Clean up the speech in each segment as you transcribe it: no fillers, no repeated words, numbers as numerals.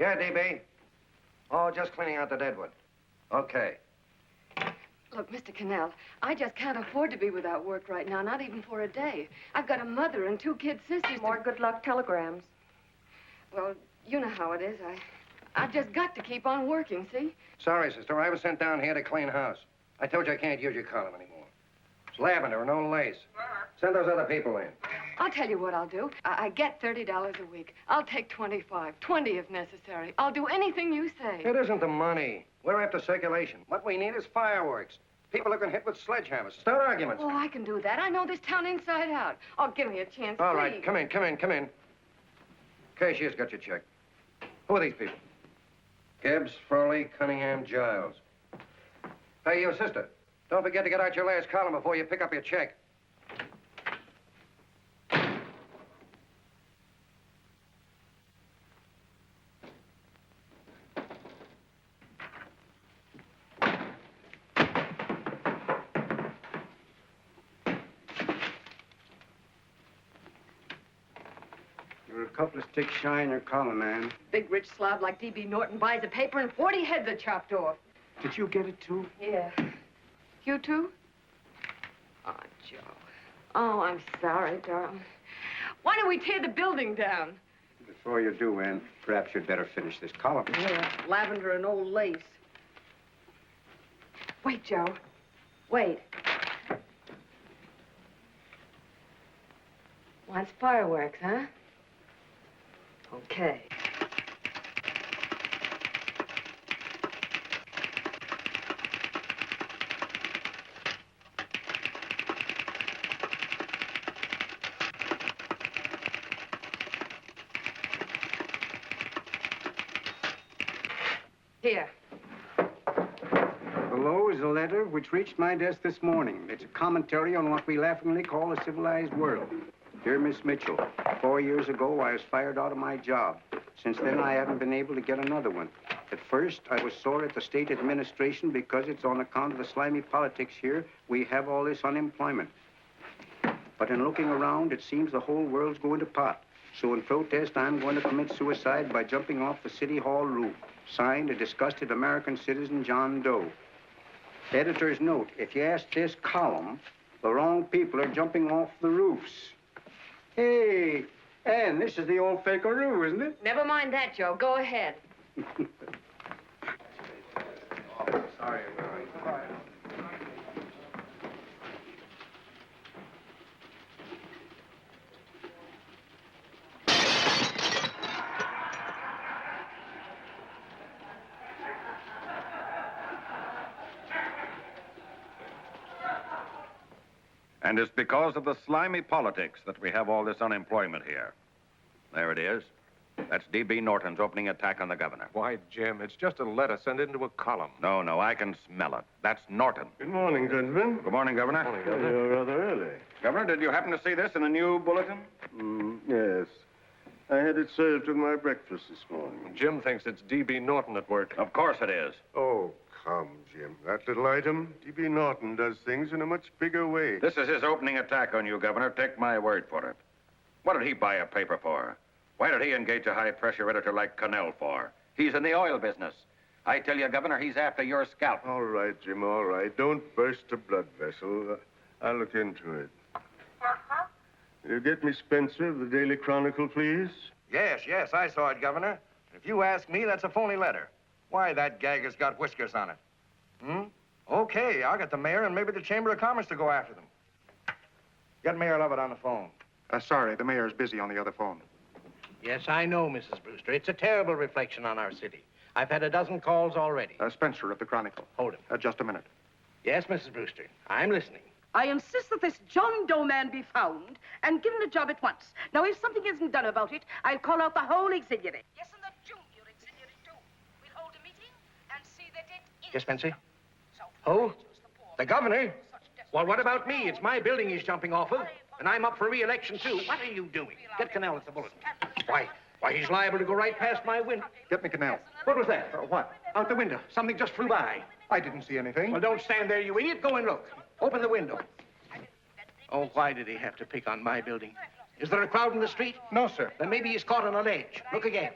Yeah, DB. Oh, just cleaning out the deadwood. Okay. Look, Mr. Cannell, I just can't afford to be without work right now, not even for a day. I've got a mother and 2 kid sisters. More good luck telegrams. Well, you know how it is. I've just got to keep on working, see? Sorry, sister. I was sent down here to clean house. I told you I can't use your column anymore. It's lavender and no lace. Send those other people in. I'll tell you what I'll do. I get $30 a week. I'll take 25, 20 if necessary. I'll do anything you say. It isn't the money. We're after circulation. What we need is fireworks. People who can hit with sledgehammers. Start arguments. Oh, I can do that. I know this town inside out. Oh, give me a chance, All please. right, come in. Cashier's got your check. Who are these people? Gibbs, Frawley, Cunningham, Giles. Hey, you sister. Don't forget to get out your last column before you pick up your check. You're a couple of sticks shy in your column, man. Big rich slob like D.B. Norton buys a paper and 40 heads are chopped off. Did you get it, too? Yeah. You too? Oh, Joe. Oh, I'm sorry, darling. Why don't we tear the building down? Before you do, Ann, perhaps you'd better finish this column. Yeah, lavender and old lace. Wait, Joe. Wait. Wants fireworks, huh? Okay. Here. Below is a letter which reached my desk this morning. It's a commentary on what we laughingly call a civilized world. Dear Miss Mitchell, 4 years ago, I was fired out of my job. Since then, I haven't been able to get another one. At first, I was sore at the state administration because it's on account of the slimy politics here we have all this unemployment. But in looking around, it seems the whole world's going to pot. So in protest, I'm going to commit suicide by jumping off the City Hall roof. Signed, a disgusted American citizen, John Doe. Editor's note, if you ask this column, the wrong people are jumping off the roofs. Hey, Ann, this is the old Fakeroo, isn't it? Never mind that, Joe. Go ahead. Sorry. And it's because of the slimy politics that we have all this unemployment here. There it is. That's D.B. Norton's opening attack on the governor. Why, Jim, it's just a letter sent into a column. No, I can smell it. That's Norton. Good morning, gentlemen. Good morning, Governor. Morning, You're rather early. Governor, did you happen to see this in a new bulletin? Yes. I had it served with my breakfast this morning. Jim thinks it's D.B. Norton at work. Of course it is. Oh, come, Jim. That little item, D.B. Norton does things in a much bigger way. This is his opening attack on you, Governor. Take my word for it. What did he buy a paper for? Why did he engage a high-pressure editor like Cannell for? He's in the oil business. I tell you, Governor, he's after your scalp. All right, Jim, all right. Don't burst a blood vessel. I'll look into it. You get me Spencer of the Daily Chronicle, please? Yes, I saw it, Governor. If you ask me, that's a phony letter. Why, that gag has got whiskers on it. Okay, I'll get the mayor and maybe the Chamber of Commerce to go after them. Get Mayor Lovett on the phone. Sorry, the mayor's busy on the other phone. Yes, I know, Mrs. Brewster. It's a terrible reflection on our city. I've had a dozen calls already. Spencer of the Chronicle. Hold him. Just a minute. Yes, Mrs. Brewster. I'm listening. I insist that this John Doe man be found and given a job at once. Now, if something isn't done about it, I'll call out the whole auxiliary. Yes, and the junior auxiliary, too. We'll hold a meeting and see that it is... Yes, Spencer? Who? The governor? Well, what about me? It's my building he's jumping off of, and I'm up for re-election, too. What are you doing? Get Cannell at the bulletin. Why, he's liable to go right past my window. Get me Cannell. What was that? What? Out the window. Something just flew by. I didn't see anything. Well, don't stand there, you idiot. Go and look. Open the window. Oh, why did he have to pick on my building? Is there a crowd in the street? No, sir. Then maybe he's caught on a ledge. Look again.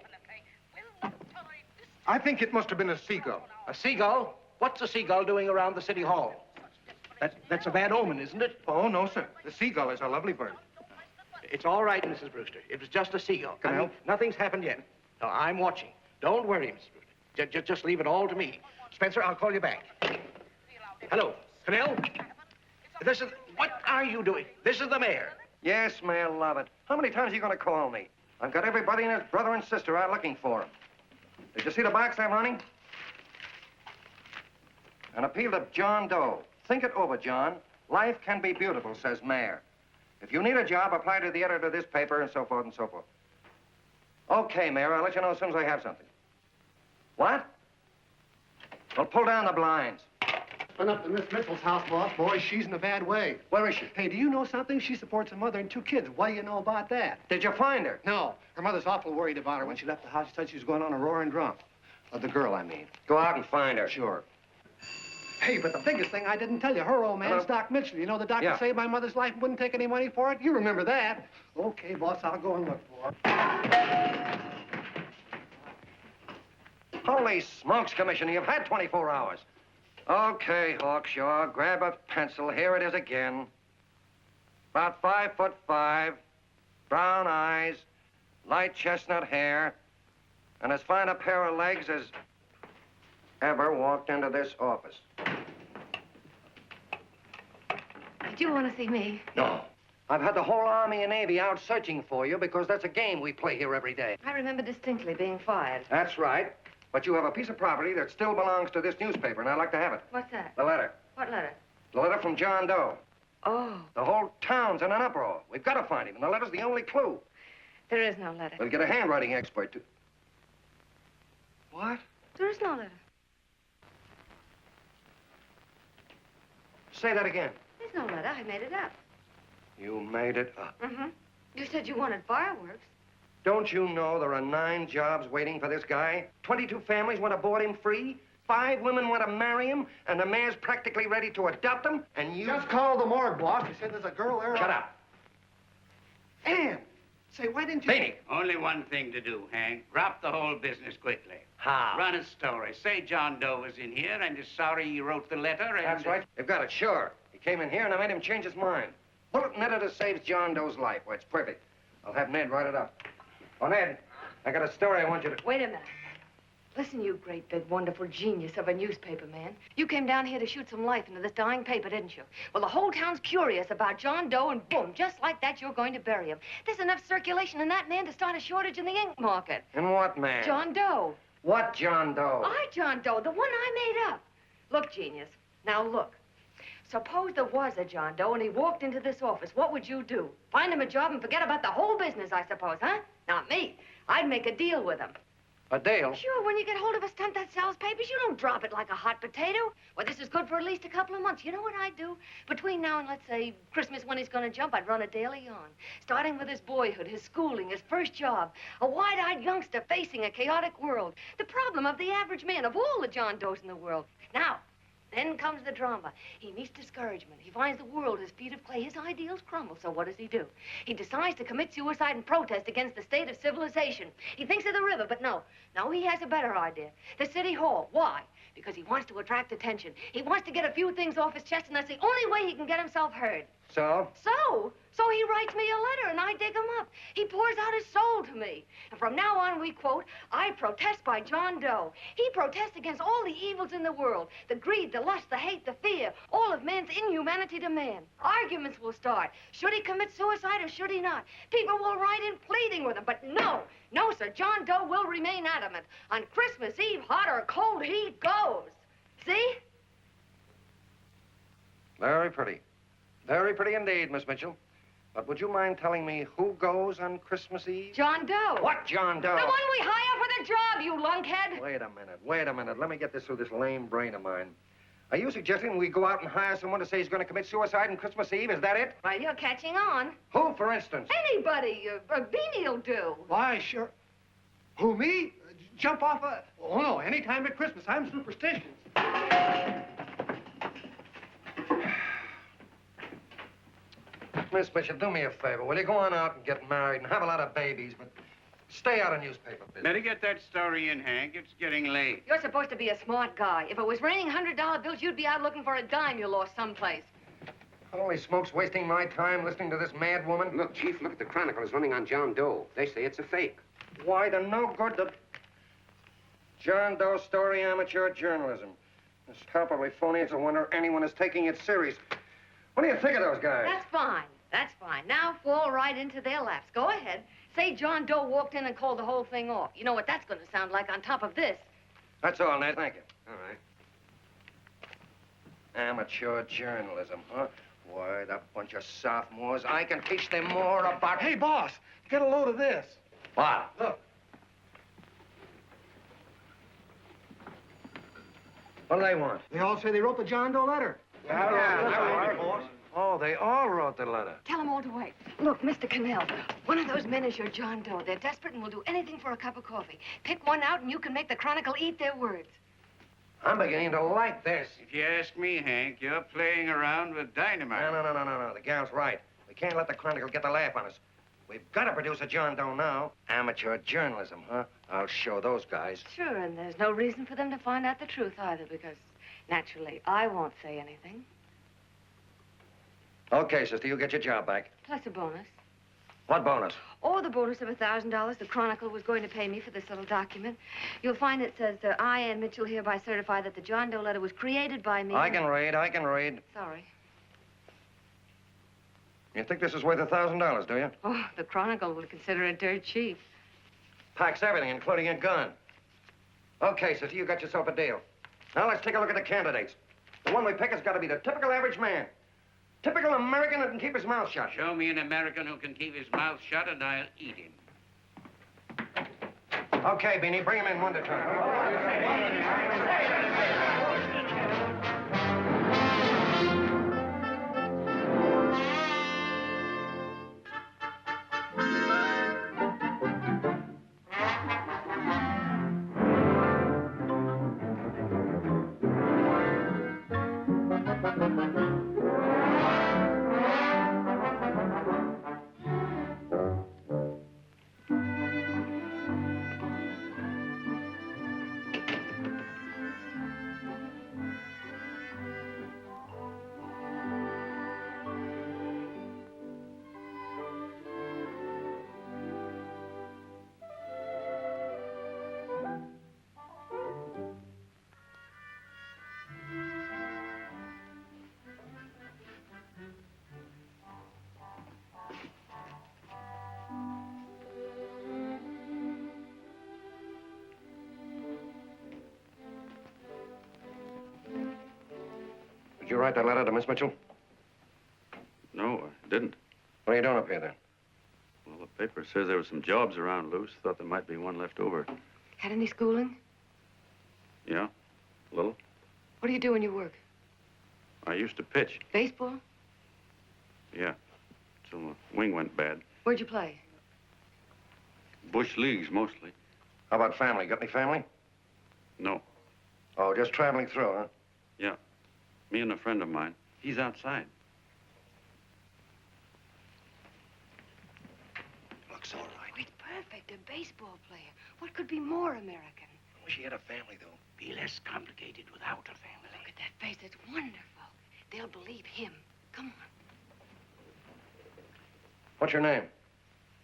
I think it must have been a seagull. A seagull? What's a seagull doing around the city hall? That's a bad omen, isn't it? Oh, no, sir. The seagull is a lovely bird. It's all right, Mrs. Brewster. It was just a seagull. Can I help? Nothing's happened yet. No, I'm watching. Don't worry, Mrs. Brewster. Just leave it all to me. Spencer, I'll call you back. Hello, Cannell? What are you doing? This is the mayor. Yes, Mayor Lovett. How many times are you going to call me? I've got everybody and his brother and sister out looking for him. Did you see the box I'm running? An appeal to John Doe. Think it over, John. Life can be beautiful, says Mayor. If you need a job, apply to the editor of this paper and so forth and so forth. Okay, Mayor, I'll let you know as soon as I have something. What? Well, pull down the blinds. Went up to Miss Mitchell's house, boss. Boy, she's in a bad way. Where is she? Hey, do you know something? She supports a mother and 2 kids. What do you know about that? Did you find her? No. Her mother's awful worried about her. When she left the house, she said she was going on a roaring drunk. The girl, I mean. Go out and find her. Sure. Hey, but the biggest thing I didn't tell you, her old man's Doc Mitchell. You know the doctor saved my mother's life and wouldn't take any money for it? You remember that. Okay, boss, I'll go and look for her. Holy smokes, Commissioner, you've had 24 hours. Okay, Hawkshaw, grab a pencil. Here it is again. About 5'5", brown eyes, light chestnut hair, and as fine a pair of legs as ever walked into this office. Did you want to see me? No. I've had the whole Army and Navy out searching for you because that's a game we play here every day. I remember distinctly being fired. That's right. But you have a piece of property that still belongs to this newspaper, and I'd like to have it. What's that? The letter. What letter? The letter from John Doe. Oh, The whole town's in an uproar. We've got to find him, and the letter's the only clue. there is no letter. We'll get a handwriting expert to... What? There is no letter. Say that again. There's no letter. I made it up. You made it up. Mm-hmm. You said you wanted fireworks. Don't you know there are 9 jobs waiting for this guy? 22 families want to board him free. 5 women want to marry him, and the mayor's practically ready to adopt him, and you... Just call the morgue, boss. He said there's a girl there. Shut up. Ann! Say, why didn't you... Beanie. Only one thing to do, Hank. Drop the whole business quickly. How? Run a story. Say John Doe was in here and is sorry he wrote the letter and... That's right. They've got it, sure. He came in here, and I made him change his mind. Bulletin editor saves John Doe's life. Why, it's perfect. I'll have Ned write it up. Oh, Ned, I got a story I want you to... Wait a minute. Listen, you great, big, wonderful genius of a newspaper man. You came down here to shoot some life into this dying paper, didn't you? Well, the whole town's curious about John Doe, and boom, just like that, you're going to bury him. There's enough circulation in that man to start a shortage in the ink market. And what man? John Doe. What John Doe? John Doe, the one I made up. Look, genius, now look. Suppose there was a John Doe and he walked into this office. What would you do? Find him a job and forget about the whole business, I suppose, huh? Not me. I'd make a deal with him. A deal? Sure, when you get hold of a stunt that sells papers, you don't drop it like a hot potato. Well, this is good for at least a couple of months. You know what I'd do? Between now and, let's say, Christmas when he's going to jump, I'd run a daily on. Starting with his boyhood, his schooling, his first job. A wide-eyed youngster facing a chaotic world. The problem of the average man, of all the John Does in the world. Now, then comes the drama. He meets discouragement. He finds the world his feet of clay. His ideals crumble, so what does he do? He decides to commit suicide and protest against the state of civilization. He thinks of the river, but no. No, he has a better idea. The city hall. Why? Because he wants to attract attention. He wants to get a few things off his chest, and that's the only way he can get himself heard. So? So he writes me a letter, and I dig him up. He pours out his soul to me. And from now on, we quote, I protest by John Doe. He protests against all the evils in the world. The greed, the lust, the hate, the fear. All of man's inhumanity to man. Arguments will start. Should he commit suicide or should he not? People will write in pleading with him. But no, sir, John Doe will remain adamant. On Christmas Eve, hot or cold, he goes. See? Very pretty. Very pretty indeed, Miss Mitchell. But would you mind telling me who goes on Christmas Eve? John Doe. What John Doe? The one we hire for the job, you lunkhead. Wait a minute. Let me get this through this lame brain of mine. Are you suggesting we go out and hire someone to say he's going to commit suicide on Christmas Eve? Is that it? Well, you're catching on. Who, for instance? Anybody. Beanie'll do. Why, sure. Who, me? Jump off a... Oh, no, any time at Christmas. I'm superstitious. Miss Bishop, do me a favor. Will you go on out and get married and have a lot of babies, but Stay out of newspaper business. Better get that story in, Hank. It's getting late. You're supposed to be a smart guy. If it was raining $100 bills, you'd be out looking for a dime you lost someplace. Holy smokes, wasting my time listening to this mad woman. Look, Chief, look at the Chronicle. It's running on John Doe. They say it's a fake. Why, the no good the... John Doe story, amateur journalism. It's palpably phony. It's a wonder anyone is taking it serious. What do you think of those guys? That's fine. That's fine. Now fall right into their laps. Go ahead. Say John Doe walked in and called the whole thing off. You know what that's going to sound like on top of this. That's all, Ned. Thank you. All right. Amateur journalism, huh? Why, that bunch of sophomores, I can teach them more about... Hey, boss, get a load of this. What? Look. What do they want? They all say they wrote the John Doe letter. Oh, they all wrote the letter. Tell them all to wait. Look, Mr. Cannell, one of those men is your John Doe. They're desperate and will do anything for a cup of coffee. Pick one out and you can make the Chronicle eat their words. I'm beginning to like this. If you ask me, Hank, you're playing around with dynamite. No. The gal's right. We can't let the Chronicle get the laugh on us. We've got to produce a John Doe now. Amateur journalism, huh? I'll show those guys. Sure, and there's no reason for them to find out the truth either, because naturally, I won't say anything. Okay, sister, you get your job back. Plus a bonus. What bonus? Or the bonus of $1,000 the Chronicle was going to pay me for this little document. You'll find it says, I, Ann Mitchell, hereby certify that the John Doe letter was created by me. I can read. Sorry. You think this is worth $1,000, do you? Oh, the Chronicle will consider it dirt cheap. Packs everything, including a gun. Okay, sister, you got yourself a deal. Now let's take a look at the candidates. The one we pick has got to be the typical average man. Typical American that can keep his mouth shut. Show me an American who can keep his mouth shut and I'll eat him. Okay, Beanie, bring him in one at a time. Did you write that letter to Miss Mitchell? No, I didn't. What are you doing up here, then? Well, the paper says there were some jobs around loose. Thought there might be one left over. Had any schooling? Yeah, a little. What do you do when you work? I used to pitch. Baseball? Yeah, till the wing went bad. Where'd you play? Bush leagues, mostly. How about family? Got any family? No. Oh, just traveling through, huh? Yeah, me and a friend of mine. He's outside. Looks all right. Oh, it's perfect. A baseball player. What could be more American? I wish he had a family, though. Be less complicated without a family. Look at that face. It's wonderful. They'll believe him. Come on. What's your name?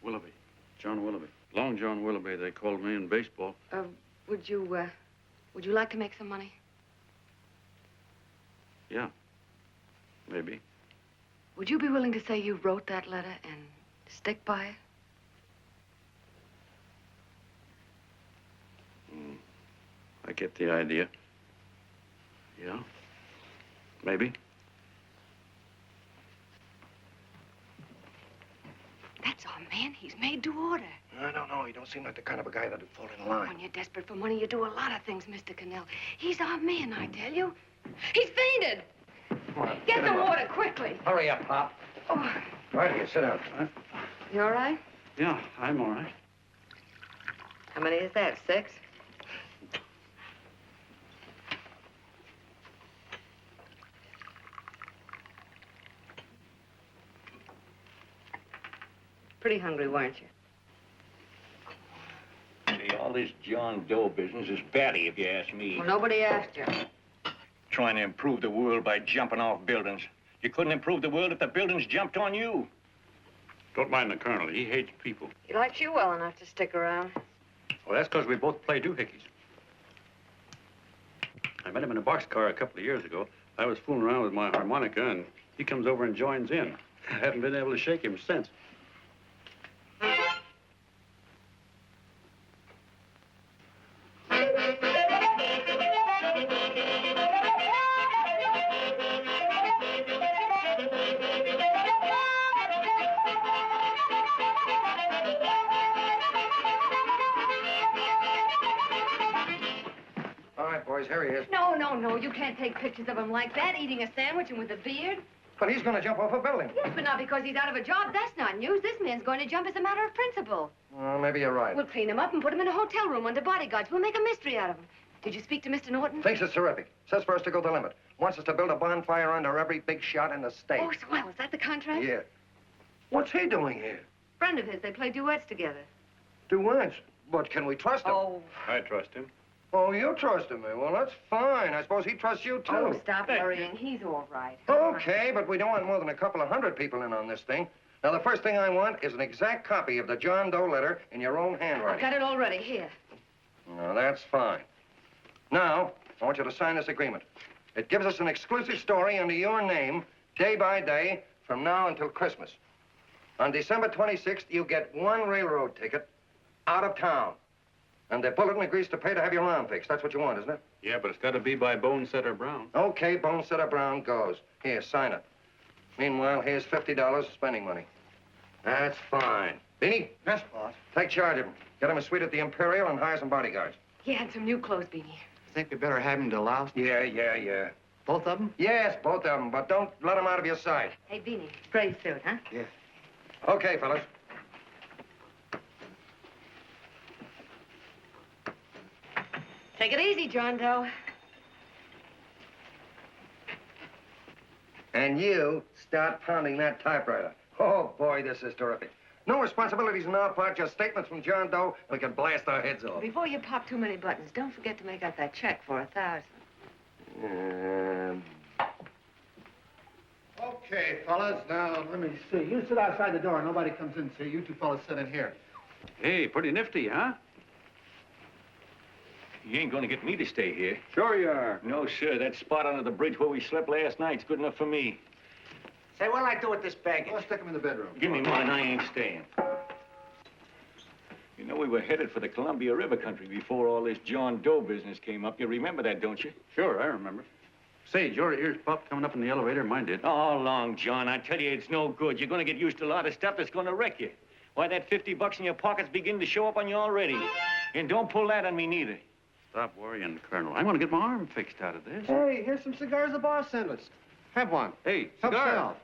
Willoughby. John Willoughby. Long John Willoughby, they called me in baseball. Would you like to make some money? Yeah, maybe. Would you be willing to say you wrote that letter and stick by it? I get the idea. Yeah, maybe. That's our man. He's made to order. I don't know. He don't seem like the kind of a guy that'd fall in line. When you're desperate for money, you do a lot of things, Mr. Cannell. He's our man, I tell you. He's fainted. Come on, Get the him up. water quickly. Hurry up, Pop. Oh, Right here, sit down. you all right? Yeah, I'm all right. How many is that, 6? Pretty hungry, weren't you? Say, all this John Doe business is batty, if you ask me. Well, nobody asked you. Trying to improve the world by jumping off buildings. You couldn't improve the world if the buildings jumped on you. Don't mind the colonel. He hates people. He likes you well enough to stick around. Well, that's because we both play doohickeys. I met him in a boxcar a couple of years ago. I was fooling around with my harmonica, and he comes over and joins in. I haven't been able to shake him since. All right, boys, here he is. No, you can't take pictures of him like that, eating a sandwich and with a beard. But he's going to jump off a building. Yes, but not because he's out of a job. That's not news. This man's going to jump as a matter of principle. Well, maybe you're right. We'll clean him up and put him in a hotel room under bodyguards. We'll make a mystery out of him. Did you speak to Mr. Norton? Thinks it's terrific. Says for us to go the limit. Wants us to build a bonfire under every big shot in the state. Oh, swell. Is that the contract? Yeah. What's he doing here? Friend of his. They play duets together. Duets? But can we trust him? Oh. I trust him. Oh, you trust him. Well, that's fine. I suppose he trusts you, too. Oh, stop worrying. He's all right. Okay, but we don't want more than a couple of hundred people in on this thing. Now, the first thing I want is an exact copy of the John Doe letter in your own I've handwriting. got it already. Here. No, that's fine. Now, I want you to sign this agreement. It gives us an exclusive story under your name, day by day, from now until Christmas. On December 26th, you get one railroad ticket out of town. And the bulletin agrees to pay to have your lawn fixed. That's what you want, isn't it? Yeah, but it's got to be by Bonesetter Brown. Okay, Bonesetter Brown goes. Here, sign it. Meanwhile, here's $50 spending money. That's fine. Beanie? Yes, boss. Take charge of him. Get him a suite at the Imperial and hire some bodyguards. Yeah, and some new clothes, Beanie. Think we better have him to Laos? Yeah. Both of them? Yes, both of them, but don't let them out of your sight. Hey, Beanie, gray suit, huh? Yeah. Okay, fellas. Take it easy, John Doe. And you start pounding that typewriter. Oh, boy, this is terrific. No responsibilities on our part, just statements from John Doe, and we can blast our heads off. Before you pop too many buttons, don't forget to make out that check for $1,000. Okay, fellas, now, let me see. You sit outside the door. Nobody comes in, see? You two fellas sit in here. Hey, pretty nifty, huh? You ain't gonna get me to stay here. Sure you are. No, sir. That spot under the bridge where we slept last night's good enough for me. Say, what'll I do with this baggage? Let's stick him in the bedroom. Give me mine. I ain't staying. You know, we were headed for the Columbia River country before all this John Doe business came up. You remember that, don't you? Sure, I remember. Say, your ears popped coming up in the elevator. Mine did. All along, John. I tell you, it's no good. You're gonna get used to a lot of stuff that's gonna wreck you. Why, that $50 in your pocket's beginning to show up on you already. And don't pull that on me, neither. Stop worrying, Colonel. I'm going to get my arm fixed out of this. Hey, here's some cigars the boss sent us. Have one. Hey, Help cigar. yourself.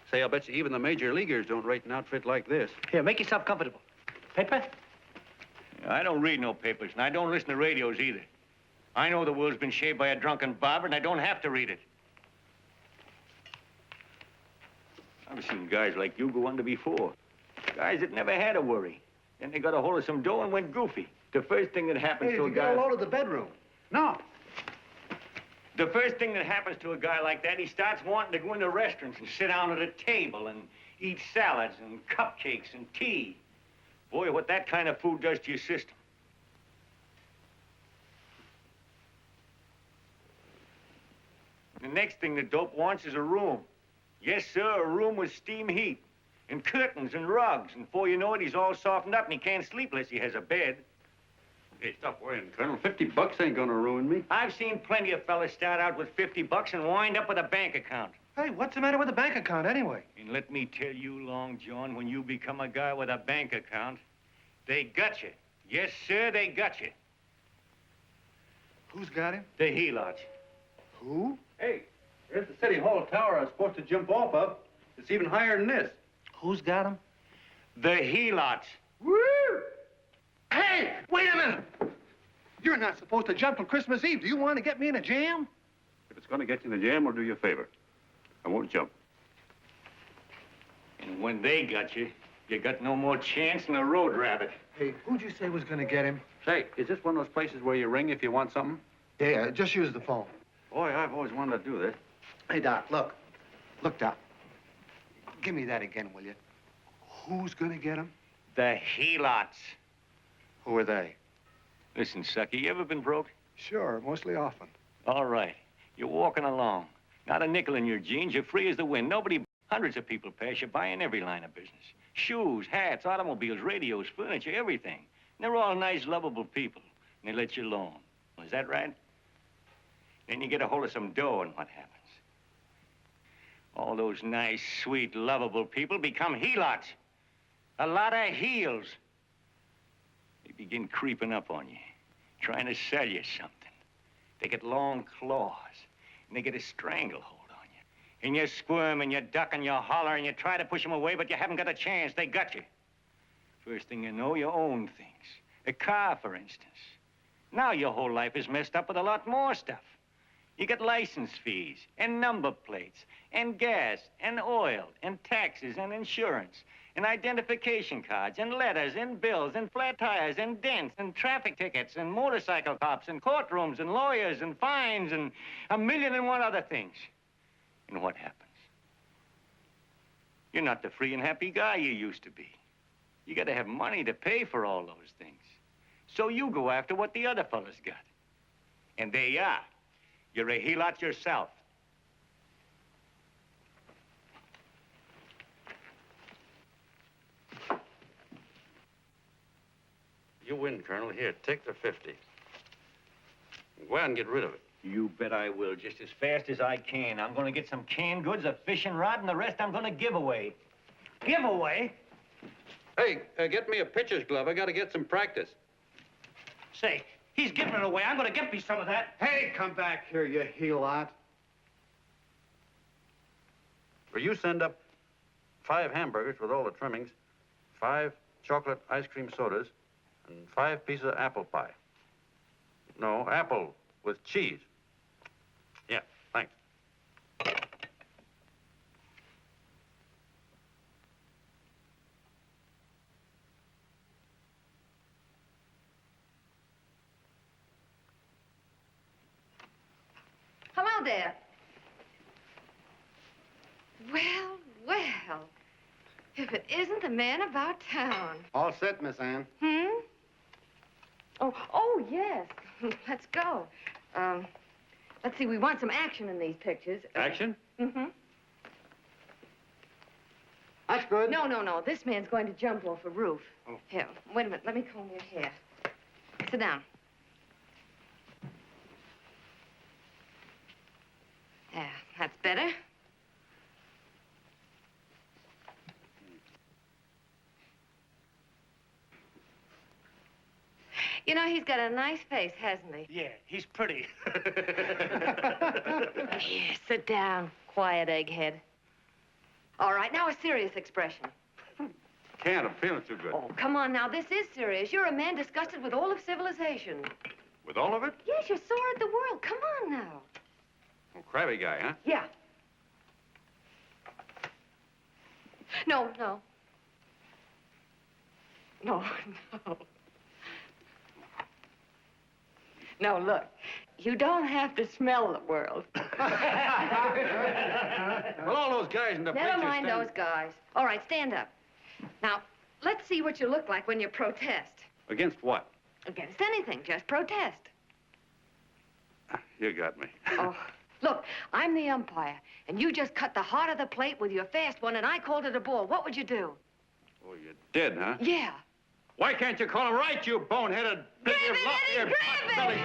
Say, I'll bet you even the major leaguers don't rate an outfit like this. Here, make yourself comfortable. Paper? I don't read no papers, and I don't listen to radios either. I know the world's been shaped by a drunken barber, and I don't have to read it. I've seen guys like you go under before. Guys that never had a worry. Then they got a hold of some dough and went goofy. The first thing that happens Hey, to did a you guy... get a load of the bedroom? No. The first thing that happens to a guy like that, he starts wanting to go into restaurants and sit down at a table and eat salads and cupcakes and tea. Boy, what that kind of food does to your system. The next thing the dope wants is a room. Yes, sir, a room with steam heat and curtains and rugs. And before you know it, he's all softened up and he can't sleep unless he has a bed. Hey, stop worrying, Colonel. $50 ain't going to ruin me. I've seen plenty of fellas start out with $50 and wind up with a bank account. Hey, what's the matter with the bank account, anyway? And let me tell you, Long John, when you become a guy with a bank account, they got you. Yes, sir, they got you. Who's got him? The helots. Who? Hey, there's the City Hall tower I was supposed to jump off of. It's even higher than this. Who's got him? The helots. Woo! Hey, wait a minute! You're not supposed to jump till Christmas Eve. Do you want to get me in a jam? If it's going to get you in the jam, I'll do you a favor. I won't jump. And when they got you, you got no more chance than a road rabbit. Hey, who'd you say was going to get him? Say, is this one of those places where you ring if you want something? Yeah, just use the phone. Boy, I've always wanted to do this. Hey, Doc, look. Look, Doc. Give me that again, will you? Who's going to get him? The helots. Who are they? Listen, sucker, you ever been broke? Sure, mostly often. All right. You're walking along. Not a nickel in your jeans. You're free as the wind. Hundreds of people pass you by in every line of business. Shoes, hats, automobiles, radios, furniture, everything. And they're all nice, lovable people. And they let you alone. Is that right? Then you get a hold of some dough, and what happens? All those nice, sweet, lovable people become helots. A lot of heels. They begin creeping up on you, trying to sell you something. They get long claws, and they get a stranglehold on you. And you squirm, and you duck, and you holler, and you try to push them away, but you haven't got a chance. They got you. First thing you know, you own things. A car, for instance. Now your whole life is messed up with a lot more stuff. You get license fees, and number plates, and gas, and oil, and taxes, and insurance, and identification cards, and letters, and bills, and flat tires, and dents, and traffic tickets, and motorcycle cops, and courtrooms, and lawyers, and fines, and 1,000,001 other things. And what happens? You're not the free and happy guy you used to be. You gotta have money to pay for all those things. So you go after what the other fellas got. And there you are. You're a helot yourself. You win, Colonel. Here, take the 50. Go out and get rid of it. You bet I will, just as fast as I can. I'm gonna get some canned goods, a fishing rod, and the rest I'm gonna give away. Give away? Hey, get me a pitcher's glove. I got to get some practice. Say, he's giving it away. I'm going to get me some of that. Hey, come back here, you helot. Will you send up 5 hamburgers with all the trimmings, 5 chocolate ice cream sodas, and 5 pieces of apple pie? No, apple with cheese. Yeah, thanks. Hello there. Well, well. If it isn't the man about town. All set, Miss Ann. Oh, yes. Let's go. Let's see, we want some action in these pictures. Action? Mm-hmm. That's good. No. This man's going to jump off a roof. Oh. Here, wait a minute. Let me comb your hair. Sit down. Yeah, that's better. You know, he's got a nice face, hasn't he? Yeah, he's pretty. Here, sit down. Quiet, egghead. All right, now a serious expression. Can't. I'm feeling too good. Oh, come on now. This is serious. You're a man disgusted with all of civilization. With all of it? Yes, you're sore at the world. Come on now. Oh, crabby guy, huh? Yeah. No. No, look. You don't have to smell the world. Well, all those guys in the Never picture mind stand- those guys. All right, stand up. Now, let's see what you look like when you protest. Against what? Against anything, just protest. You got me. Oh, look, I'm the umpire, and you just cut the heart of the plate with your fast one, and I called it a ball. What would you do? Oh, you did, huh? Yeah. Why can't you call him right, you boneheaded... Grab it, Eddie, grab it!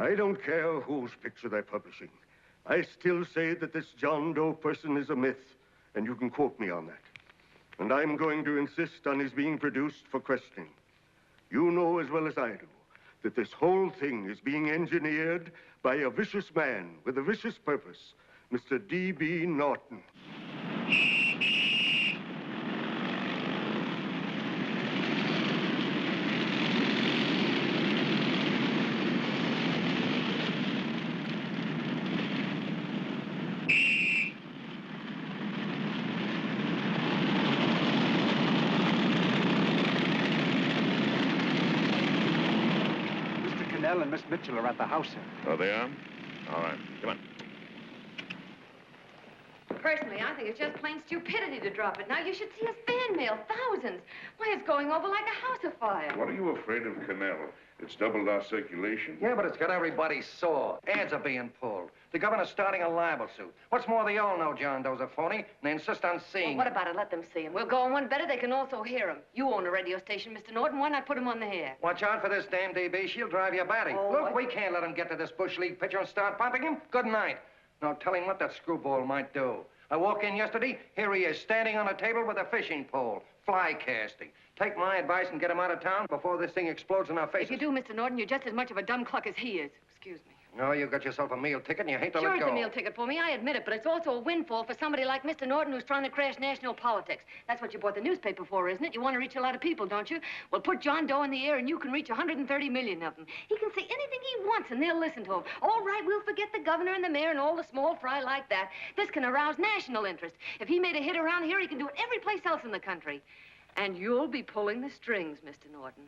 I don't care whose picture they're publishing. I still say that this John Doe person is a myth, and you can quote me on that. And I'm going to insist on his being produced for questioning. You know as well as I do that this whole thing is being engineered by a vicious man with a vicious purpose, Mr. D.B. Norton. And Miss Mitchell are at the house, sir. Oh, they are? All right. Come on. Personally, I think it's just plain stupidity to drop it. Now, you should see his fan mail, thousands. Why, it's going over like a house afire. What are you afraid of, Canelo? It's doubled our circulation. Yeah, but it's got everybody sore. Ads are being pulled. The governor's starting a libel suit. What's more, they all know John Doe's a phony, and they insist on seeing Well, what about it? Let them see him. We'll go on one better. They can also hear him. You own a radio station, Mr. Norton. Why not put him on the air? Watch out for this dame DB. She'll drive you batty. Oh, Look, we can't let him get to this Bush League pitcher and start pumping him. Good night. Now, tell him what that screwball might do. I walked in yesterday. Here he is, standing on a table with a fishing pole. Fly casting. Take my advice and get him out of town before this thing explodes in our faces. If you do, Mr. Norton, you're just as much of a dumb cluck as he is. Excuse me. No, you got yourself a meal ticket and you hate to Sure, let go. it's a meal ticket for me, I admit it, but it's also a windfall for somebody like Mr. Norton who's trying to crash national politics. That's what you bought the newspaper for, isn't it? You want to reach a lot of people, don't you? Well, put John Doe in the air and you can reach 130 million of them. He can say anything he wants and they'll listen to him. All right, we'll forget the governor and the mayor and all the small fry like that. This can arouse national interest. If he made a hit around here, he can do it every place else in the country. And you'll be pulling the strings, Mr. Norton.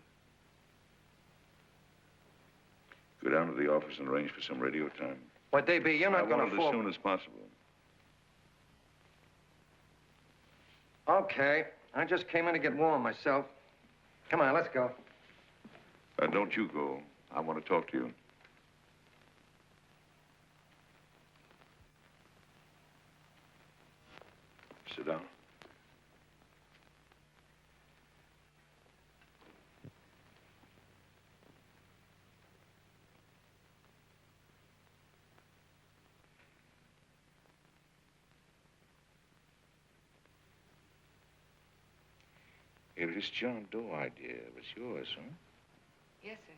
Go down to the office and arrange for some radio time. But, DB, you're not going to As fall... soon as possible. Okay. I just came in to get warm myself. Come on, let's go. Don't you go. I want to talk to you. Sit down. Hey, this John Doe idea was yours, huh? Yes, sir.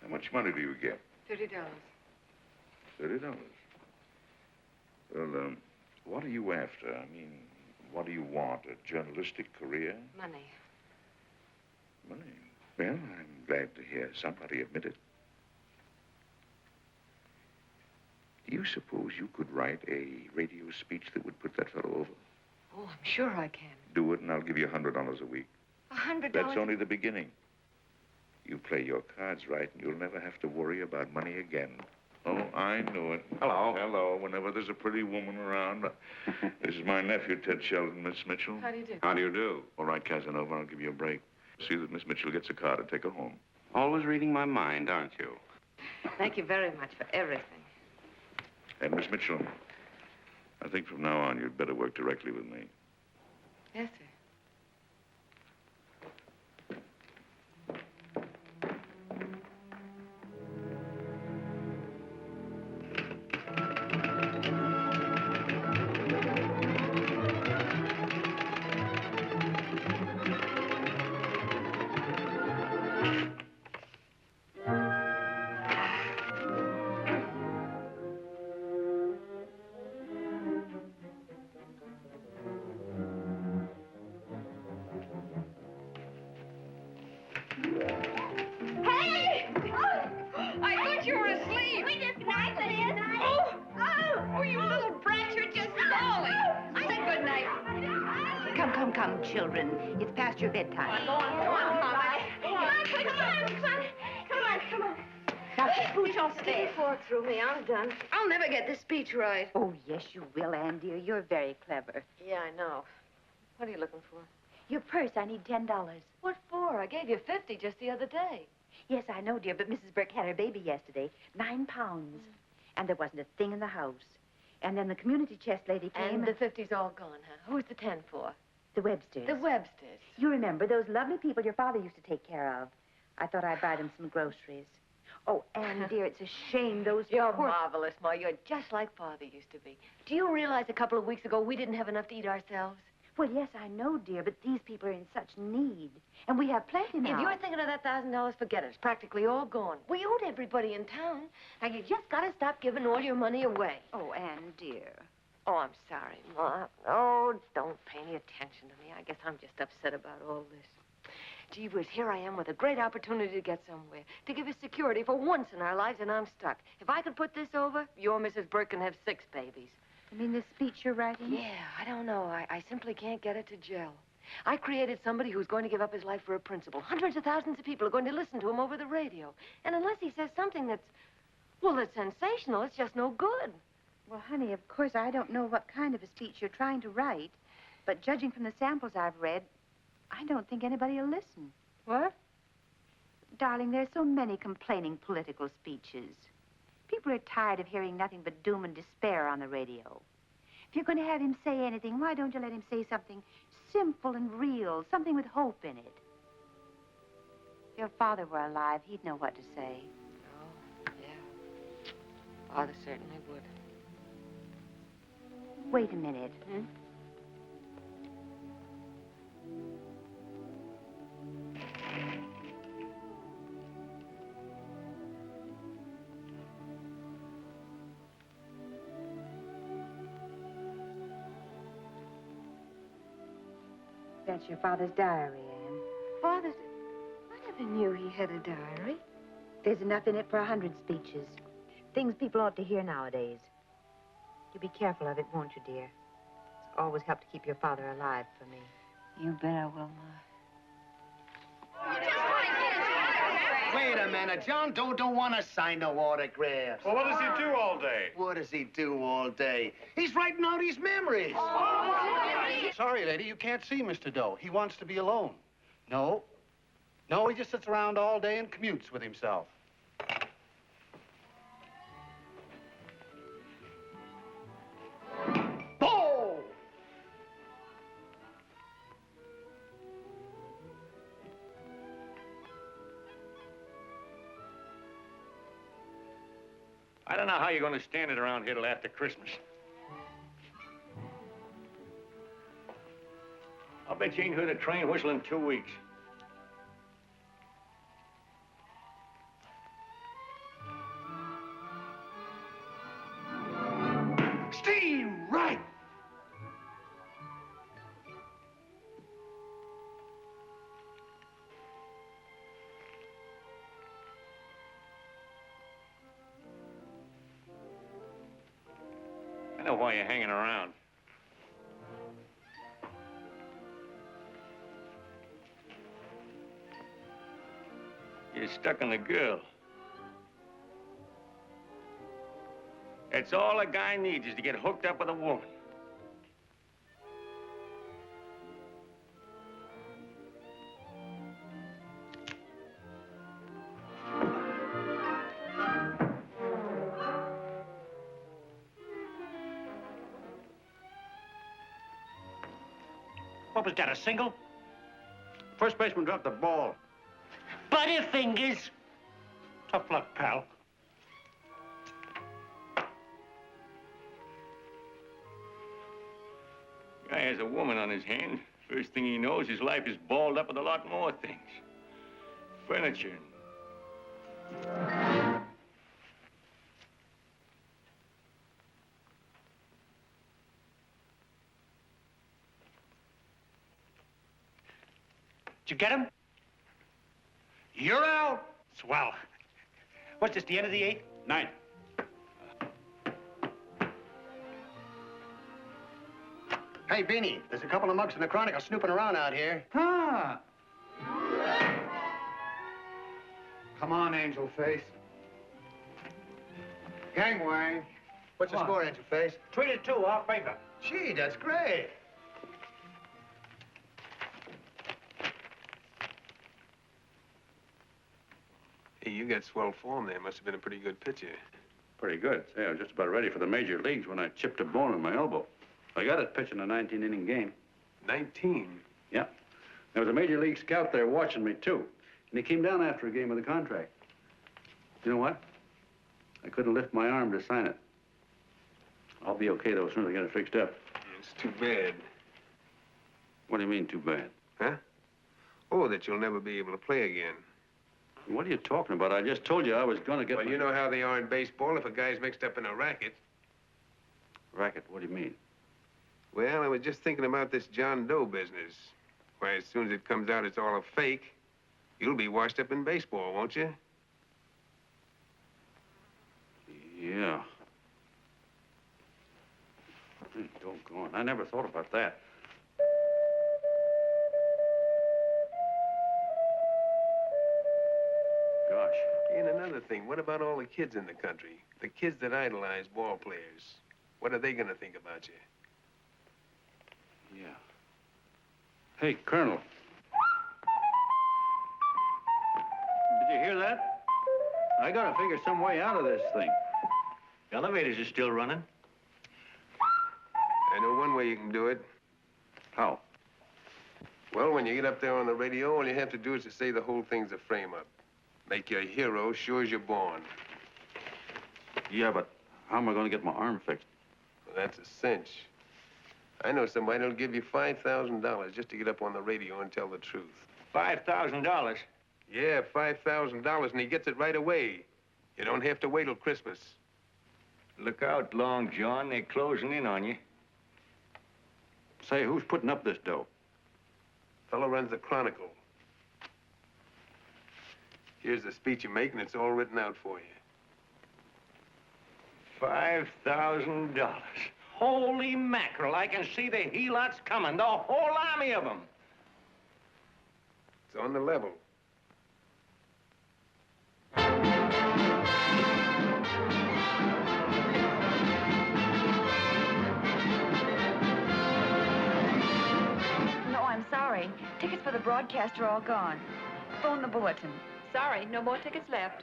How much money do you get? $30. $30. Well, what are you after? I mean, what do you want? A journalistic career? Money. Money? Well, I'm glad to hear somebody admit it. Do you suppose you could write a radio speech that would put that fellow over? Oh, I'm sure I can. Do it, and I'll give you $100 a week. $100? That's only the beginning. You play your cards right, and you'll never have to worry about money again. Oh, I knew it. Hello. Hello. Whenever there's a pretty woman around. This is my nephew, Ted Sheldon, Miss Mitchell. How do you do? How do you do? All right, Casanova, I'll give you a break. See that Miss Mitchell gets a car to take her home. Always reading my mind, aren't you? Thank you very much for everything. And Miss Mitchell, I think from now on you'd better work directly with me. Yes, sir. Come, children. It's past your bedtime. Go on, Mama. Come on. Now, keep Booch off the bed. Fork through me. I'm done. I'll never get this speech right. Oh, yes, you will, Ann, dear. You're very clever. Yeah, I know. What are you looking for? Your purse, I need $10. What for? I gave you 50 just the other day. Yes, I know, dear, but Mrs. Burke had her baby yesterday. 9 pounds. And there wasn't a thing in the house. And then the community chest lady came. And the 50's all gone, huh? Who's the 10 for? The Websters. The Websters. You remember those lovely people your father used to take care of. I thought I'd buy them some groceries. Oh, Anne, dear, it's a shame those You're poor... marvelous, Ma. You're just like Father used to be. Do you realize a couple of weeks ago we didn't have enough to eat ourselves? Well, yes, I know, dear, but these people are in such need. And we have plenty now. If you're thinking of that $1,000, forget it. It's practically all gone. We owed everybody in town. Now, you just got to stop giving all your money away. Oh, Anne, dear. Oh, I'm sorry, Ma. Oh, don't pay any attention to me. I guess I'm just upset about all this. Gee whiz, here I am with a great opportunity to get somewhere, to give us security for once in our lives, and I'm stuck. If I could put this over, your Mrs. Burke can have 6 babies. You mean this speech you're writing? Yeah, I don't know. I simply can't get it to gel. I created somebody who's going to give up his life for a principle. Hundreds of thousands of people are going to listen to him over the radio. And unless he says something that's sensational, it's just no good. Well, honey, of course, I don't know what kind of a speech you're trying to write, but judging from the samples I've read, I don't think anybody will listen. What? Darling, there's so many complaining political speeches. People are tired of hearing nothing but doom and despair on the radio. If you're going to have him say anything, why don't you let him say something simple and real, something with hope in it? If your father were alive, he'd know what to say. Oh, yeah. Father certainly would. Wait a minute. Hmm? That's your father's diary, Anne. Father's... I never knew he had a diary. There's enough in it for 100 speeches. Things people ought to hear nowadays. You be careful of it, won't you, dear? It's always helped to keep your father alive for me. You bet I will, Ma. Wait a minute. John Doe don't want to sign no autographs. Well, what does he do all day? What does he do all day? He's writing out his memories. Sorry, lady, you can't see Mr. Doe. He wants to be alone. No. No, he just sits around all day and commutes with himself. Oh! I don't know how you're going to stand it around here till after Christmas. I'll bet you ain't heard a train whistle in 2 weeks. Steve, right! I know why you're hanging around. You're stuck on the girl. That's all a guy needs is to get hooked up with a woman. What was that, a single? First baseman dropped the ball. Butterfingers. Tough luck, pal. Guy has a woman on his hands. First thing he knows, his life is balled up with a lot more things. Furniture. Did you get him? You're out. Swell. What's this, the end of the 8th? 9. Hey, Beanie, there's a couple of mugs from the Chronicle snooping around out here. Huh? Come on, Angel Face. Gangway. What's the score, Angel Face? 3-2, our favor. Gee, that's great. Hey, you got swell form there. Must have been a pretty good pitcher. Pretty good. Say, I was just about ready for the major leagues when I chipped a bone in my elbow. I got it pitching a 19-inning game. 19? Yeah. There was a major league scout there watching me, too. And he came down after a game with a contract. You know what? I couldn't lift my arm to sign it. I'll be okay, though, as soon as I get it fixed up. It's too bad. What do you mean, too bad? Huh? Oh, that you'll never be able to play again. What are you talking about? I just told you I was going to get Well, you know how they are in baseball if a guy's mixed up in a racket. Racket? What do you mean? Well, I was just thinking about this John Doe business. Why, as soon as it comes out it's all a fake, you'll be washed up in baseball, won't you? Yeah. Hey, doggone. I never thought about that. Gosh. And another thing, what about all the kids in the country? The kids that idolize ball players. What are they going to think about you? Yeah. Hey, Colonel. Did you hear that? I gotta figure some way out of this thing. The elevators are still running. I know one way you can do it. How? Well, when you get up there on the radio, all you have to do is to say the whole thing's a frame-up. Make your hero sure as you're born. Yeah, but how am I gonna get my arm fixed? Well, that's a cinch. I know somebody that'll give you $5,000 just to get up on the radio and tell the truth. $5,000? Yeah, $5,000, and he gets it right away. You don't have to wait till Christmas. Look out, Long John. They're closing in on you. Say, who's putting up this dough? Fellow runs the Chronicle. Here's the speech you make, and it's all written out for you. $5,000. Holy mackerel, I can see the helots coming, the whole army of them. It's on the level. No, I'm sorry. Tickets for the broadcast are all gone. Phone the bulletin. Sorry, no more tickets left.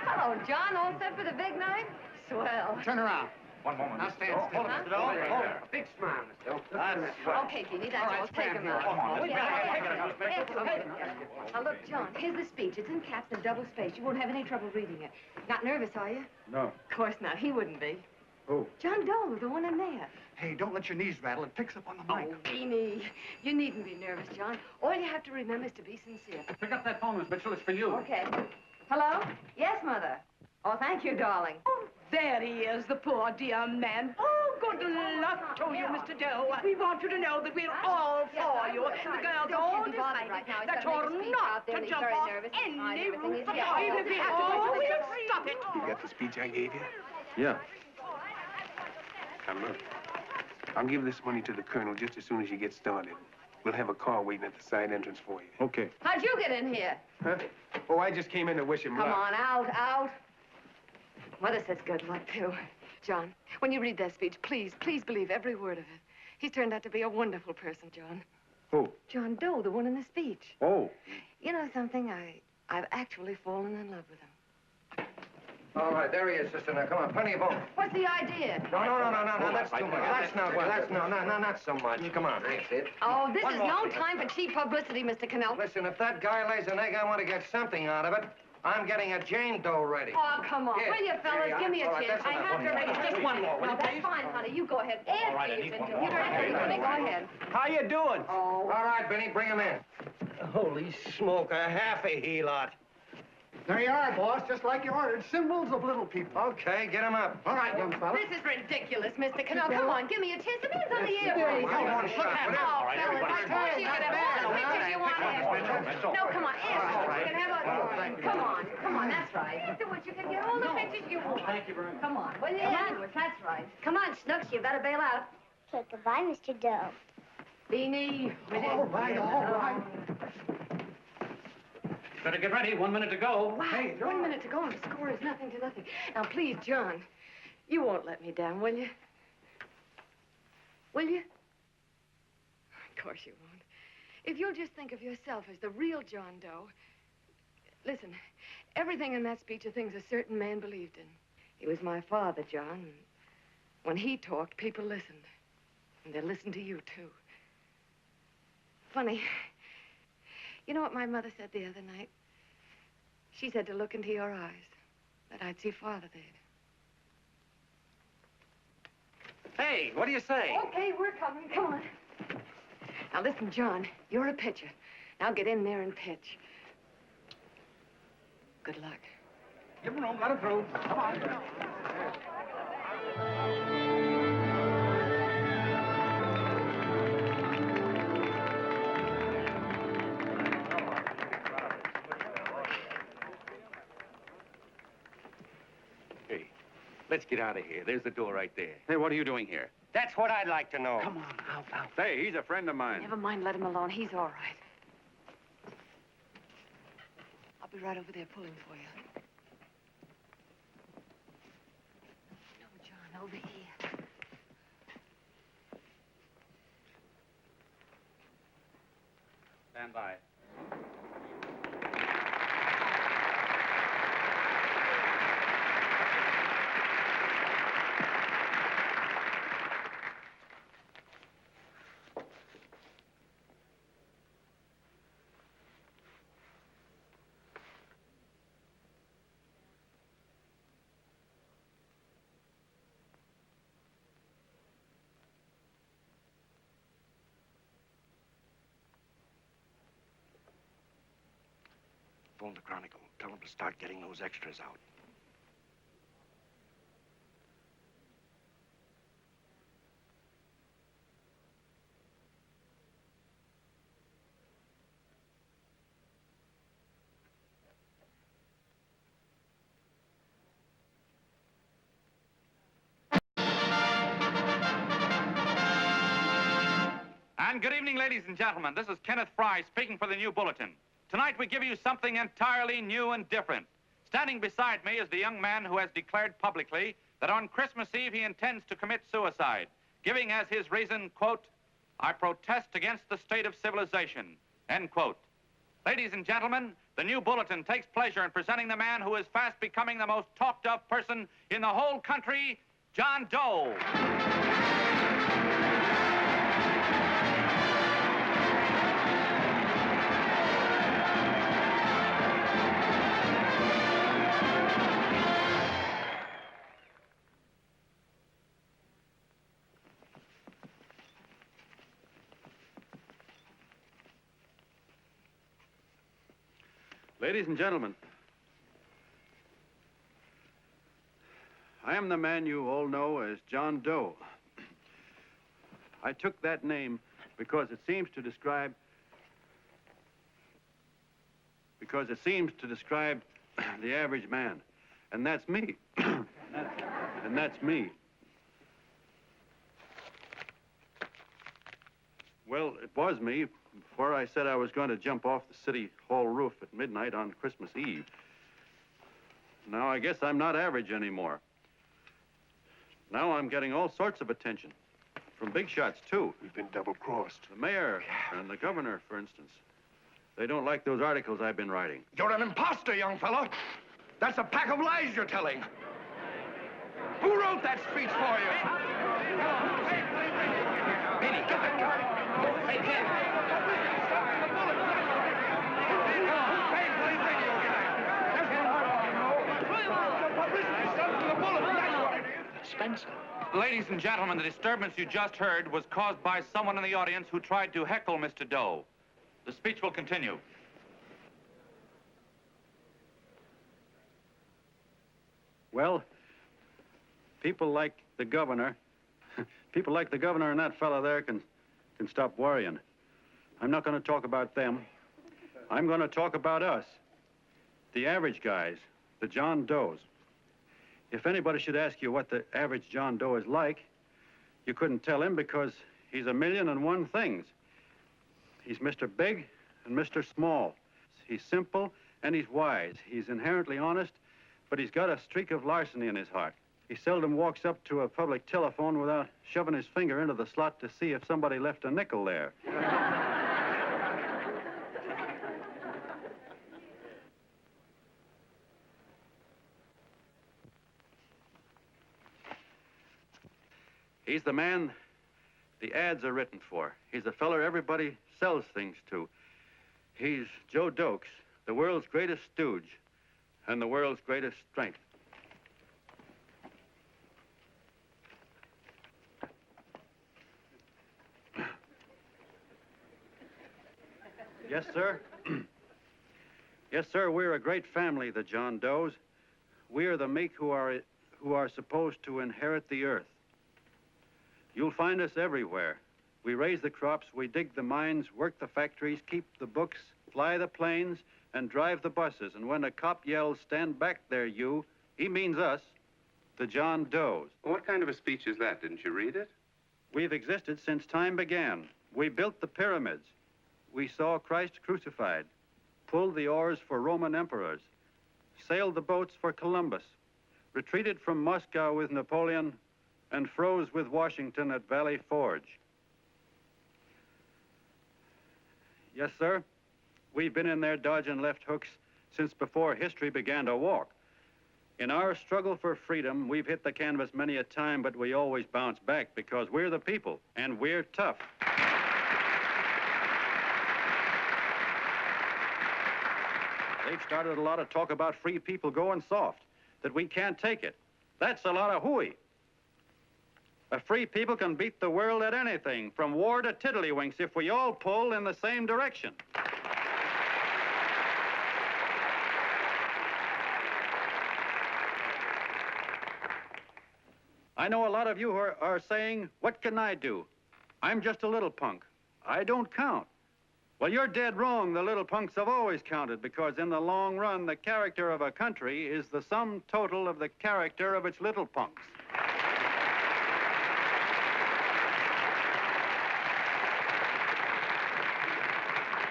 Hello, John. All set for the big night? Swell. Turn around. One moment. Now stand still. Hold it, Mr. Doe. Hold it. A big smile, Mr. Doe. That's right. Okay, Jeannie, that's All right, all. Take him out. Come on. Now, look, John, here's the speech. It's in caps and double-spaced. You won't have any trouble reading it. Not nervous, are you? No. Of course not. He wouldn't be. Who? John Doe, the one in there. Hey, don't let your knees rattle. It picks up on the mic. Oh, Beanie, you needn't be nervous, John. All you have to remember is to be sincere. Pick up that phone, Miss Mitchell. It's for you. Okay. Hello? Yes, Mother. Oh, thank you, darling. Oh, there he is, the poor dear man. Oh, good luck to you, Mr. Doe. We want you to know that we're all for you. The girls all decided that you're not to jump off any roof at all. Even if we have to, we'll stop it. You got the speech I gave you? Yeah. Now, look. I'll give this money to the colonel just as soon as you get started. We'll have a car waiting at the side entrance for you. Okay. How'd you get in here? Huh? Oh, I just came in to wish him luck. Come on, out. Mother says good luck, too. John, when you read that speech, please believe every word of it. He's turned out to be a wonderful person, John. Who? John Doe, the one in the speech. Oh. You know something? I've actually fallen in love with him. All right, there he is, sister. Now, come on, plenty of both. What's the idea? No, that's too much. That's not so much. Come on. That's it. Oh, this is no time for cheap publicity, Mr. Cannell. Listen, if that guy lays an egg, I want to get something out of it. I'm getting a Jane Doe ready. Oh, come on. Here. Will you, fellas? Here you Give me a are. All right, chance. that's I enough. have to raise just one more. Will you, That's please? fine, honey. You go ahead. All right, I need one more. You're ready, honey. Go ahead. How you doing? Oh. All right, Benny, bring him in. Holy smoke, a half a helot. There you are, boss, just like you ordered. Symbols of little people. Okay, get him up. All right, young fella. This is ridiculous, Mr. Cannell. Come on, give me a chance. The man's on the air. Please. Come on, shot. Oh, fellas, I told you could have all the pictures you want. No, come on, ask. You can have a... Come on, that's right. Do what you can get all the pictures you want. Thank you very much. Come on, will you? That's right. Come on, Snooks, you better bail out. Okay, goodbye, Mr. Doe. Beanie. All right. Better get ready. 1 minute to go. Wow, 1 minute to go and the score is nothing to nothing. Now, please, John, you won't let me down, will you? Will you? Of course you won't. If you'll just think of yourself as the real John Doe. Listen, everything in that speech are things a certain man believed in. He was my father, John. And when he talked, people listened. And they listened to you, too. Funny. You know what my mother said the other night? She said to look into your eyes, that I'd see Father there. Hey, what do you say? Okay, we're coming. Come on. Now, listen, John, you're a pitcher. Now get in there and pitch. Good luck. Give him room. Let him through. Come on. Hey, let's get out of here. There's the door right there. Hey, what are you doing here? That's what I'd like to know. Come on, out. Hey, he's a friend of mine. Never mind, let him alone. He's all right. I'll be right over there pulling for you. No, John, over here. Stand by. Phone the Chronicle. Tell them to start getting those extras out. And good evening, ladies and gentlemen. This is Kenneth Fry speaking for the New Bulletin. Tonight we give you something entirely new and different. Standing beside me is the young man who has declared publicly that on Christmas Eve he intends to commit suicide, giving as his reason, quote, "I protest against the state of civilization," end quote. Ladies and gentlemen, the New Bulletin takes pleasure in presenting the man who is fast becoming the most talked of person in the whole country, John Doe. Ladies and gentlemen, I am the man you all know as John Doe. I took that name because it seems to describe the average man. And that's me. And that's me. Well, it was me before I said I was going to jump off the city hall roof at midnight on Christmas Eve. Now I guess I'm not average anymore. Now I'm getting all sorts of attention. From big shots, too. We've been double-crossed. The mayor and the governor, for instance. They don't like those articles I've been writing. You're an imposter, young fellow. That's a pack of lies you're telling. Who wrote that speech for you? Benny, get that guy. Hey, Ken. Spencer. Ladies and gentlemen, the disturbance you just heard was caused by someone in the audience who tried to heckle Mr. Doe. The speech will continue. Well, people like the governor and that fella there can stop worrying. I'm not going to talk about them. I'm going to talk about us, the average guys, the John Does. If anybody should ask you what the average John Doe is like, you couldn't tell him because he's a million and one things. He's Mr. Big and Mr. Small. He's simple and he's wise. He's inherently honest, but he's got a streak of larceny in his heart. He seldom walks up to a public telephone without shoving his finger into the slot to see if somebody left a nickel there. He's the man the ads are written for. He's the feller everybody sells things to. He's Joe Doe, the world's greatest stooge and the world's greatest strength. Yes, sir. Yes, sir, we're a great family, the John Does. We are the meek who are supposed to inherit the earth. You'll find us everywhere. We raise the crops, we dig the mines, work the factories, keep the books, fly the planes, and drive the buses. And when a cop yells, "Stand back there, you," he means us, the John Does. What kind of a speech is that? Didn't you read it? We've existed since time began. We built the pyramids. We saw Christ crucified, pulled the oars for Roman emperors, sailed the boats for Columbus, retreated from Moscow with Napoleon, and froze with Washington at Valley Forge. Yes, sir. We've been in there dodging left hooks since before history began to walk. In our struggle for freedom, we've hit the canvas many a time, but we always bounce back because we're the people, and we're tough. They've started a lot of talk about free people going soft, that we can't take it. That's a lot of hooey. A free people can beat the world at anything, from war to tiddlywinks, if we all pull in the same direction. I know a lot of you are saying, "What can I do? I'm just a little punk. I don't count." Well, you're dead wrong. The little punks have always counted, because in the long run, the character of a country is the sum total of the character of its little punks.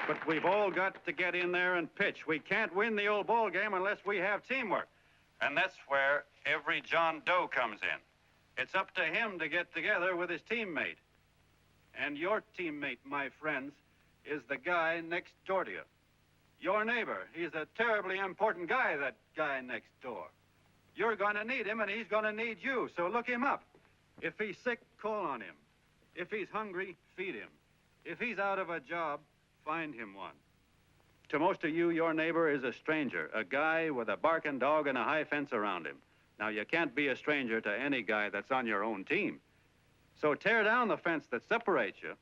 But we've all got to get in there and pitch. We can't win the old ball game unless we have teamwork. And that's where every John Doe comes in. It's up to him to get together with his teammate. And your teammate, my friends, is the guy next door to you. Your neighbor. He's a terribly important guy, that guy next door. You're going to need him, and he's going to need you, so look him up. If he's sick, call on him. If he's hungry, feed him. If he's out of a job, find him one. To most of you, your neighbor is a stranger, a guy with a barking dog and a high fence around him. Now, you can't be a stranger to any guy that's on your own team. So tear down the fence that separates you.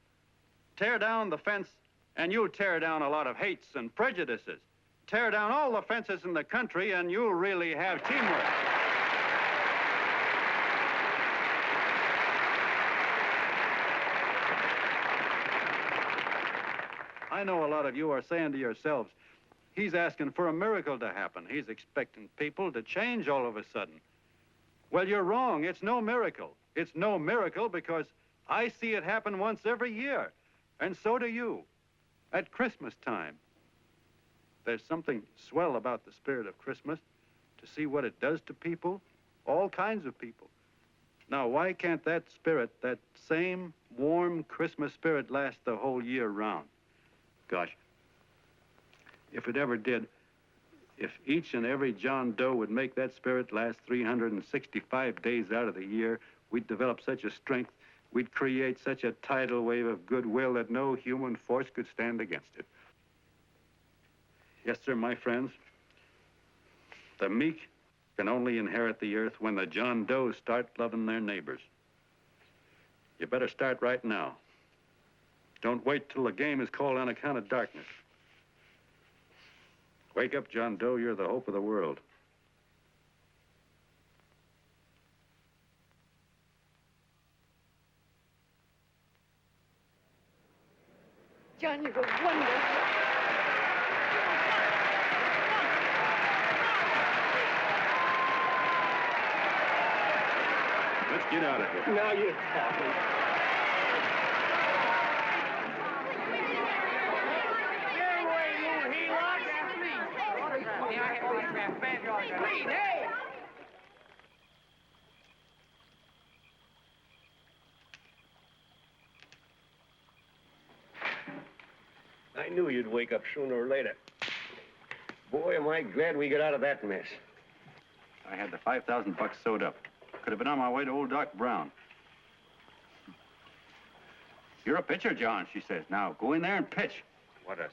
Tear down the fence, and you'll tear down a lot of hates and prejudices. Tear down all the fences in the country, and you'll really have teamwork. I know a lot of you are saying to yourselves, he's asking for a miracle to happen. He's expecting people to change all of a sudden. Well, you're wrong. It's no miracle. It's no miracle because I see it happen once every year, and so do you, at Christmas time. There's something swell about the spirit of Christmas, to see what it does to people, all kinds of people. Now, why can't that spirit, that same warm Christmas spirit, last the whole year round? Gosh, if it ever did, if each and every John Doe would make that spirit last 365 days out of the year, we'd develop such a strength, we'd create such a tidal wave of goodwill that no human force could stand against it. Yes, sir, my friends. The meek can only inherit the earth when the John Does start loving their neighbors. You better start right now. Don't wait till the game is called on account of darkness. Wake up, John Doe. You're the hope of the world. John, you're a wonder. Let's get out of here. Now you're talking. I knew you'd wake up sooner or later. Boy, am I glad we got out of that mess. I had the $5,000 sewed up. Could have been on my way to old Doc Brown. You're a pitcher, John, she says. Now, go in there and pitch. What a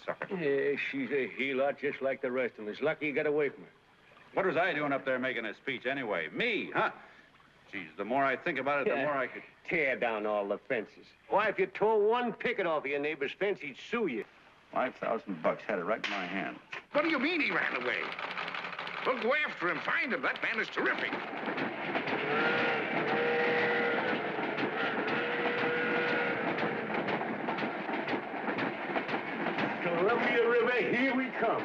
sucker. Yeah, she's a heel-lot just like the rest of them. It's lucky you got away from her. What was I doing up there making a speech anyway? Me, huh? Geez, the more I think about it, the more I could... Tear down all the fences. Why, if you tore one picket off of your neighbor's fence, he'd sue you. $5,000 had it right in my hand. What do you mean he ran away? Well, go after him, find him. That man is terrific. Columbia River, here we come.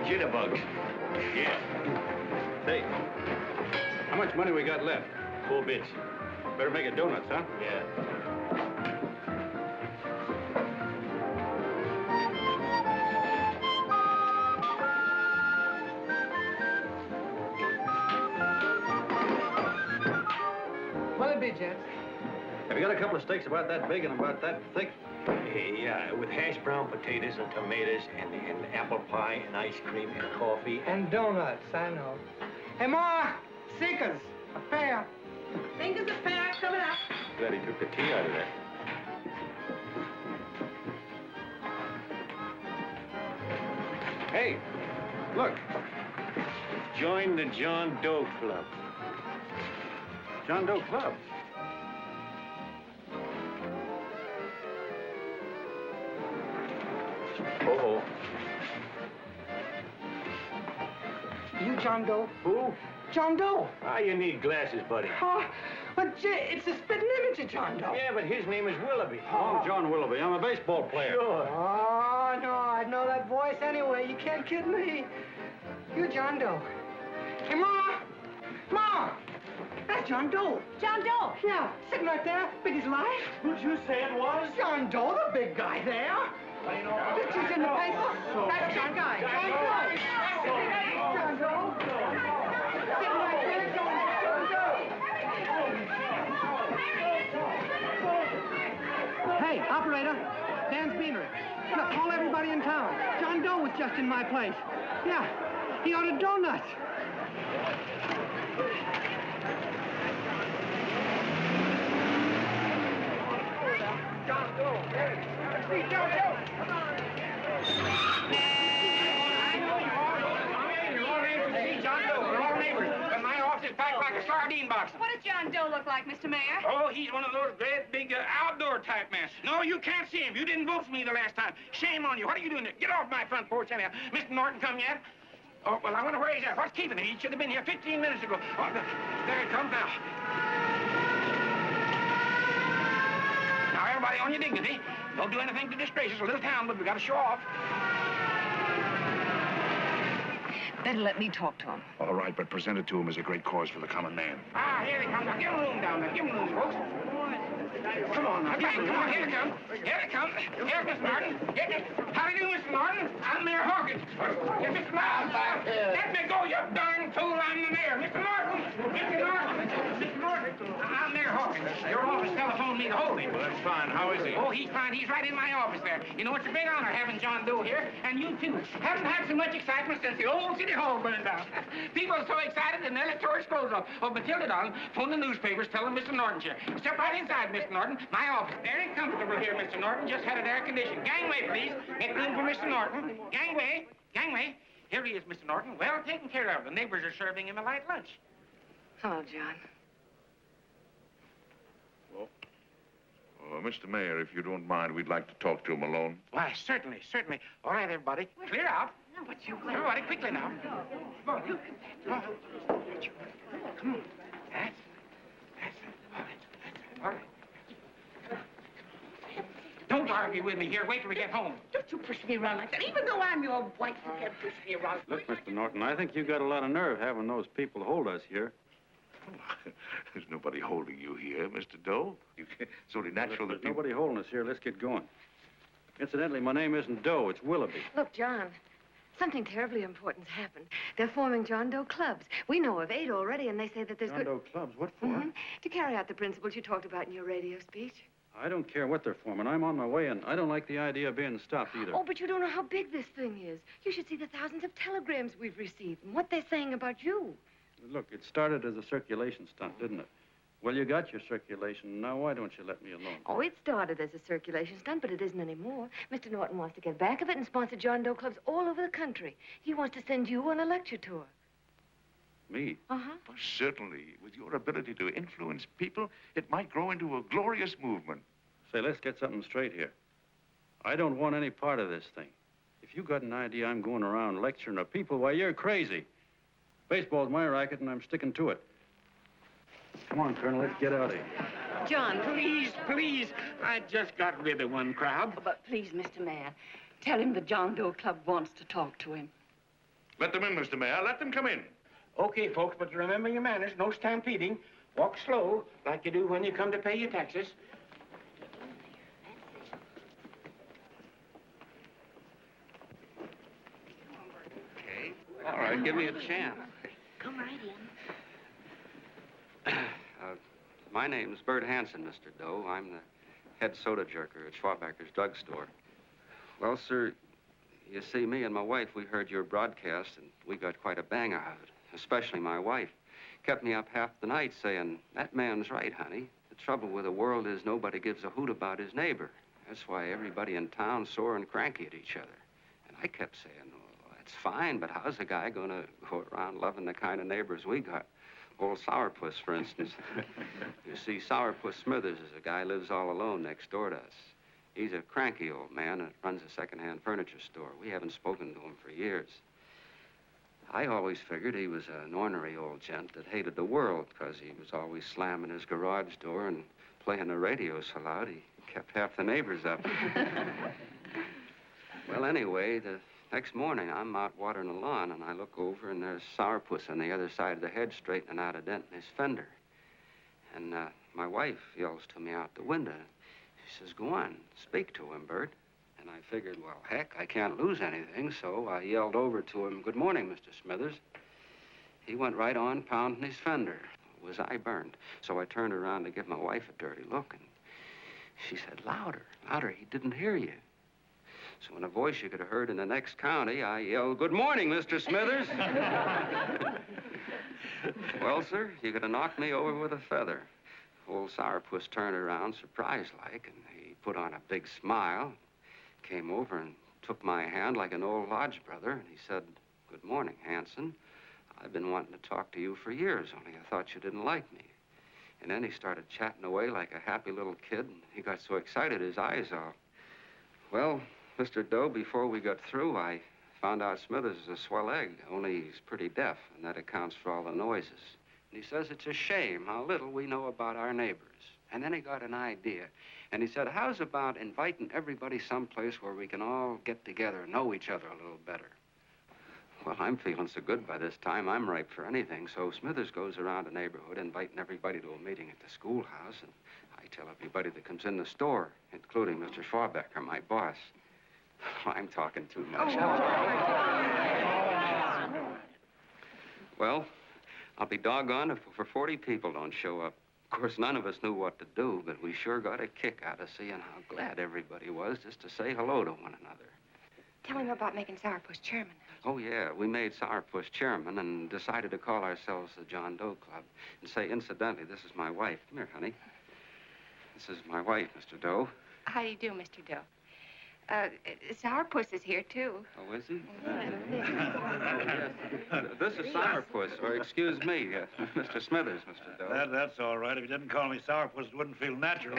Jitterbugs. Yeah. Say, how much money we got left? 4 bits. Better make it donuts, huh? Yeah. What'll it be, gents? Have you got a couple of steaks about that big and about that thick? Yeah, with hash brown potatoes and tomatoes and apple pie and ice cream and coffee. And donuts, I know. Hey, Ma, Seekers, a pair. Fingers a pair coming up. Glad he took the tea out of that. Hey, look. Join the John Doe Club. John Doe Club. Uh-oh. You John Doe? Who? John Doe. Ah, you need glasses, buddy. Oh, but it's a spitting image of John Doe. Yeah, but his name is Willoughby. I'm John Willoughby. I'm a baseball player. Sure. Oh, no, I'd know that voice anyway. You can't kid me. You John Doe. Hey, Ma! Ma! That's John Doe. John Doe. Yeah, sitting right there, big as life. Who'd you say it was? John Doe, the big guy there. Pictures in the paper. That's John Guy. John Doe. John Doe. Sitting right there, John Doe. Hey, operator. Dan's Beanery. Look, call everybody in town. John Doe was just in my place. Yeah, he ordered donuts. John Doe. Hey, let's see John Doe. Come on. I know you are. You're all in to see John Doe. We're all neighbors. But my office is packed like a sardine box. What does John Doe look like, Mr. Mayor? Oh, he's one of those great big outdoor type men. No, you can't see him. You didn't vote for me the last time. Shame on you. What are you doing there? Get off my front porch anyhow. Mr. Norton come yet? Oh, well, I wonder where he's at. What's keeping him? He should have been here 15 minutes ago. Oh, there he comes now. Now, everybody on your dignity. Don't do anything to disgrace us. A little town, but we got to show off. Better let me talk to him. All right, but present it to him as a great cause for the common man. Ah, here they come. Now, give him room down there. Give him room, folks. Come on now. Come on. Here they come. Here they come. Here's Mr. Norton. How do you do, Mr. Norton? I'm Mayor Hawkins. Here's Mr. Norton. Let me go, you darn fool. I'm the mayor. Mr. Norton. Mr. Norton. Mr. Norton. I'm Mayor Hawkins. Your office telephoned me to hold him. Well, that's fine. How is he? Oh, he's fine. He's right in my office there. You know, it's a big honor having John Doe here, and you too. Haven't had so much excitement since the old city hall burned down. People are so excited in the electoral scrolls of Matilda Darling, phone the newspapers, telling Mr. Norton's here. Step right inside, Mr. Norton. My office. Very comfortable here, Mr. Norton. Just had it air conditioned. Gangway, please. Make room for Mr. Norton. Gangway. Gangway. Here he is, Mr. Norton. Well taken care of. The neighbors are serving him a light lunch. Hello, John. Mr. Mayor, if you don't mind, we'd like to talk to him alone. Why, certainly, certainly. All right, everybody. Clear out. No, but you... Everybody, quickly now. Come on. Look at that. Come on. Come on. That's it. All right. All right. Don't argue with me here. Wait till we get home. Don't you push me around like that. Even though I'm your wife, you can't push me around. Look, Mr. Norton, I think you got a lot of nerve having those people hold us here. There's nobody holding you here, Mr. Doe. It's only natural There's that people... nobody holding us here. Let's get going. Incidentally, my name isn't Doe. It's Willoughby. Look, John, something terribly important's happened. They're forming John Doe clubs. We know of 8 already, and they say that there's John Doe clubs? What for? To carry out the principles you talked about in your radio speech. I don't care what they're forming. I'm on my way, and I don't like the idea of being stopped either. Oh, but you don't know how big this thing is. You should see the thousands of telegrams we've received and what they're saying about you. Look, it started as a circulation stunt, didn't it? Well, you got your circulation. Now, why don't you let me alone? Oh, it started as a circulation stunt, but it isn't anymore. Mr. Norton wants to get back of it and sponsor John Doe clubs all over the country. He wants to send you on a lecture tour. Me? Uh-huh. Well, certainly, with your ability to influence people, it might grow into a glorious movement. Say, let's get something straight here. I don't want any part of this thing. If you got an idea I'm going around lecturing to people, why, you're crazy. Baseball's my racket, and I'm sticking to it. Come on, Colonel, let's get out of here. John, please, please. I just got rid of one crowd. But please, Mr. Mayor, tell him the John Doe Club wants to talk to him. Let them in, Mr. Mayor. Let them come in. Okay, folks, but remember your manners. No stampeding. Walk slow, like you do when you come to pay your taxes. Okay. All right, give me a chance. Come right in. My name's Bert Hanson, Mr. Doe. I'm the head soda jerker at Schwabacker's drugstore. Well, sir, you see, me and my wife, we heard your broadcast, and we got quite a bang out of it, especially my wife. Kept me up half the night saying, that man's right, honey. The trouble with the world is nobody gives a hoot about his neighbor. That's why everybody in town's sore and cranky at each other. And I kept saying, well, that's fine, but how's a guy going to go around loving the kind of neighbors we got? Old Sourpuss, for instance. You see, Sourpuss Smithers is a guy who lives all alone next door to us. He's a cranky old man that runs a second-hand furniture store. We haven't spoken to him for years. I always figured he was an ornery old gent that hated the world because he was always slamming his garage door and playing the radio so loud he kept half the neighbors up. Well, anyway, the next morning, I'm out watering the lawn, and I look over, and there's Sourpuss on the other side of the hedge straightening out a dent in his fender. And my wife yells to me out the window. She says, go on, speak to him, Bert. And I figured, well, heck, I can't lose anything, so I yelled over to him, good morning, Mr. Smithers. He went right on pounding his fender. Was I burned? So I turned around to give my wife a dirty look, and she said, louder, louder, he didn't hear you. So in a voice you could have heard in the next county, I yelled, good morning, Mr. Smithers. Well, sir, you could have knocked me over with a feather. Old Sourpuss turned around, surprised-like, and he put on a big smile, came over and took my hand like an old lodge brother, and he said, good morning, Hanson. I've been wanting to talk to you for years, only I thought you didn't like me. And then he started chatting away like a happy little kid, and he got so excited his eyes all... Well, Mr. Doe, before we got through, I found out Smithers is a swell egg, only he's pretty deaf, and that accounts for all the noises. And he says it's a shame how little we know about our neighbors. And then he got an idea, and he said, how's about inviting everybody someplace where we can all get together and know each other a little better? Well, I'm feeling so good by this time, I'm ripe for anything. So Smithers goes around the neighborhood inviting everybody to a meeting at the schoolhouse, and I tell everybody that comes in the store, including Mr. Schwabacker, my boss. I'm talking too much. Well, I'll be doggone if over 40 people don't show up. Of course, none of us knew what to do, but we sure got a kick out of seeing how glad everybody was just to say hello to one another. Tell him about making Sourpuss chairman. Oh, yeah, we made Sourpuss chairman and decided to call ourselves the John Doe Club. And say, incidentally, this is my wife. Come here, honey. This is my wife, Mr. Doe. How do you do, Mr. Doe? Sourpuss is here, too. Oh, is he? This is Sourpuss, or excuse me, Mr. Smithers, Mr. Doe. That's all right. If you didn't call me Sourpuss, it wouldn't feel natural.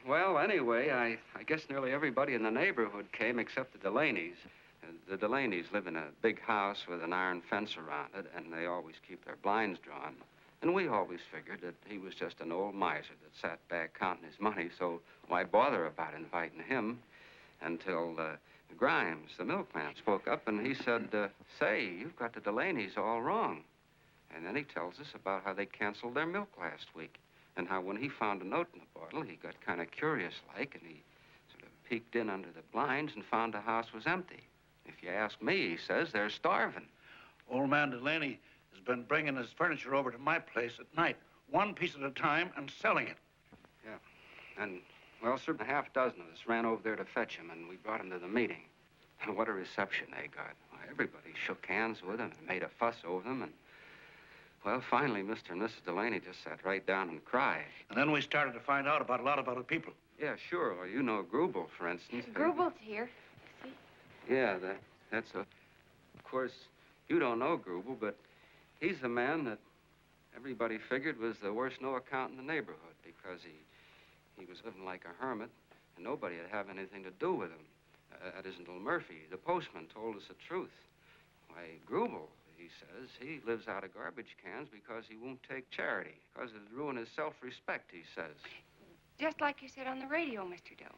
Well, anyway, I guess nearly everybody in the neighborhood came except the Delaney's. The Delaney's live in a big house with an iron fence around it, and they always keep their blinds drawn. And we always figured that he was just an old miser that sat back counting his money, so why bother about inviting him? Until Grimes, the milkman, spoke up and he said, say, you've got the Delaney's all wrong. And then he tells us about how they canceled their milk last week and how when he found a note in the bottle, he got kind of curious-like and he sort of peeked in under the blinds and found the house was empty. If you ask me, he says, they're starving. Old man Delaney has been bringing his furniture over to my place at night, one piece at a time, and selling it. Yeah. And, well, sir, a half dozen of us ran over there to fetch him, and we brought him to the meeting. And what a reception they got. Why, everybody shook hands with him and made a fuss over them, and, well, finally, Mr. and Mrs. Delaney just sat right down and cried. And then we started to find out about a lot of other people. Yeah, sure. Well, you know Grubel, for instance. Grubel's here. See? Yeah, that's a... Of course, you don't know Grubel, but he's the man that everybody figured was the worst no-account in the neighborhood because he was living like a hermit, and nobody would have anything to do with him. That isn't little Murphy. The postman told us the truth. Why, Grubel, he says, he lives out of garbage cans because he won't take charity, because it'd ruin his self-respect, he says. Just like you said on the radio, Mr. Doe.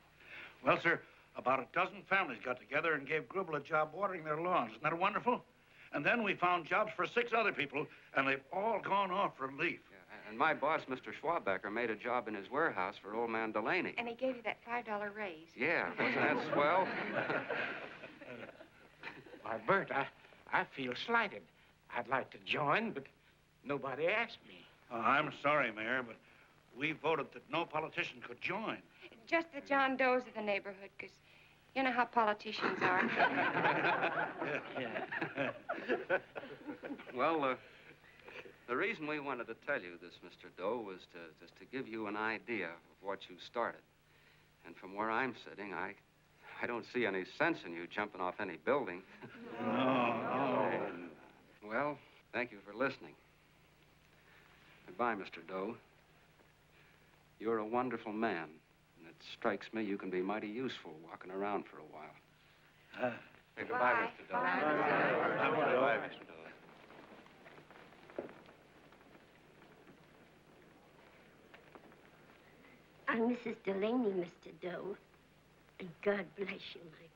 Well, sir, about a dozen families got together and gave Grubel a job watering their lawns. Isn't that wonderful? And then we found jobs for 6 other people, and they've all gone off relief. Yeah, and my boss, Mr. Schwabecker, made a job in his warehouse for old man Delaney. And he gave you that $5 raise. Yeah, wasn't that swell? Why, Bert, I feel slighted. I'd like to join, but nobody asked me. I'm sorry, Mayor, but we voted that no politician could join. Just the John Does of the neighborhood, because you know how politicians are. Well, the reason we wanted to tell you this, Mr. Doe, was just to give you an idea of what you started. And from where I'm sitting, I don't see any sense in you jumping off any building. No. Well, thank you for listening. Goodbye, Mr. Doe. You're a wonderful man, and it strikes me you can be mighty useful walking around for a while. Hey, goodbye, Mr. Doe. Goodbye, Mr. Doe. I'm Mrs. Delaney, Mr. Doe. And God bless you, my boy.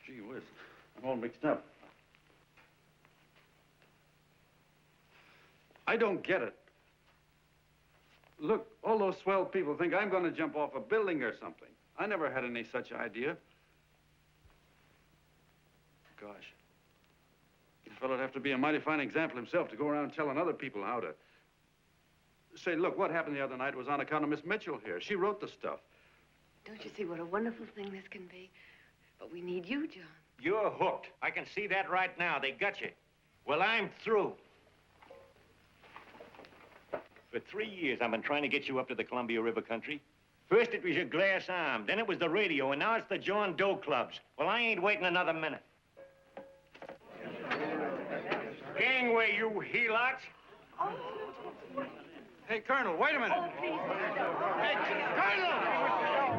Gee whiz, I'm all mixed up. I don't get it. Look, all those swell people think I'm going to jump off a building or something. I never had any such idea. Gosh. The fellow'd have to be a mighty fine example himself to go around telling other people how to... Say, look, what happened the other night was on account of Miss Mitchell here. She wrote the stuff. Don't you see what a wonderful thing this can be? But we need you, John. You're hooked. I can see that right now. They got you. Well, I'm through. For 3 years, I've been trying to get you up to the Columbia River country. First, it was your glass arm. Then it was the radio. And now it's the John Doe clubs. Well, I ain't waiting another minute. Gangway, you helots. Hey, Colonel, wait a minute. Hey, Colonel!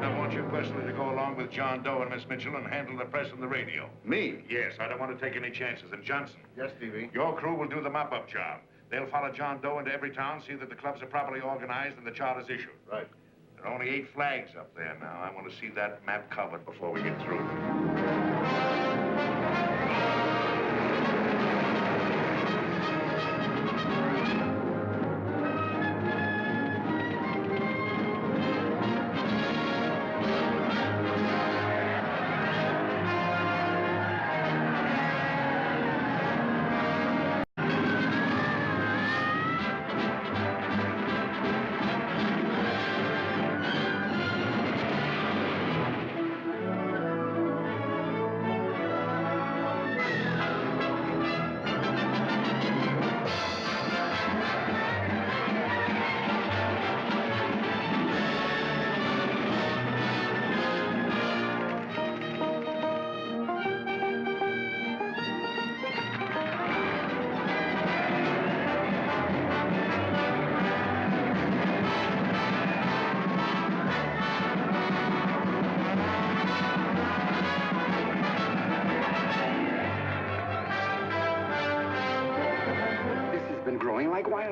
I want you personally to go along with John Doe and Miss Mitchell and handle the press and the radio. Me? Yes, I don't want to take any chances. And Johnson. Yes, Stevie? Your crew will do the mop-up job. They'll follow John Doe into every town, see that the clubs are properly organized and the charters issued. Right. There are only 8 flags up there now. I want to see that map covered before we get through.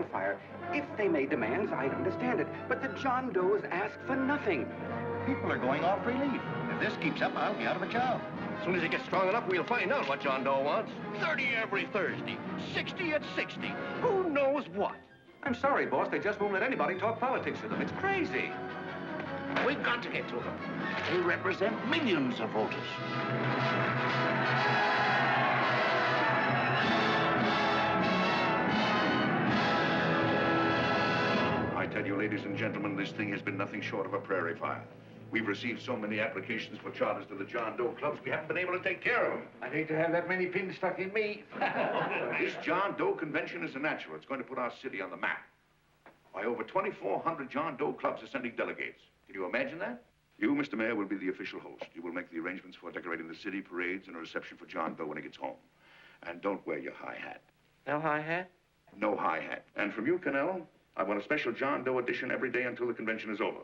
wildfire. If they made demands, I'd understand it. But the John Does ask for nothing. People are going off relief. If this keeps up, I'll be out of a job. As soon as he gets strong enough, we'll find out what John Doe wants. 30 every Thursday, 60 at 60. Who knows what? I'm sorry, boss. They just won't let anybody talk politics to them. It's crazy. We've got to get to them. They represent millions of voters. I tell you, ladies and gentlemen, this thing has been nothing short of a prairie fire. We've received so many applications for charters to the John Doe clubs, we haven't been able to take care of them. I'd hate to have that many pins stuck in me. This John Doe convention is a natural. It's going to put our city on the map. Why, over 2,400 John Doe clubs are sending delegates. Can you imagine that? You, Mr. Mayor, will be the official host. You will make the arrangements for decorating the city, parades, and a reception for John Doe when he gets home. And don't wear your high hat. No high hat? No high hat. And from you, Cannell, I want a special John Doe edition every day until the convention is over.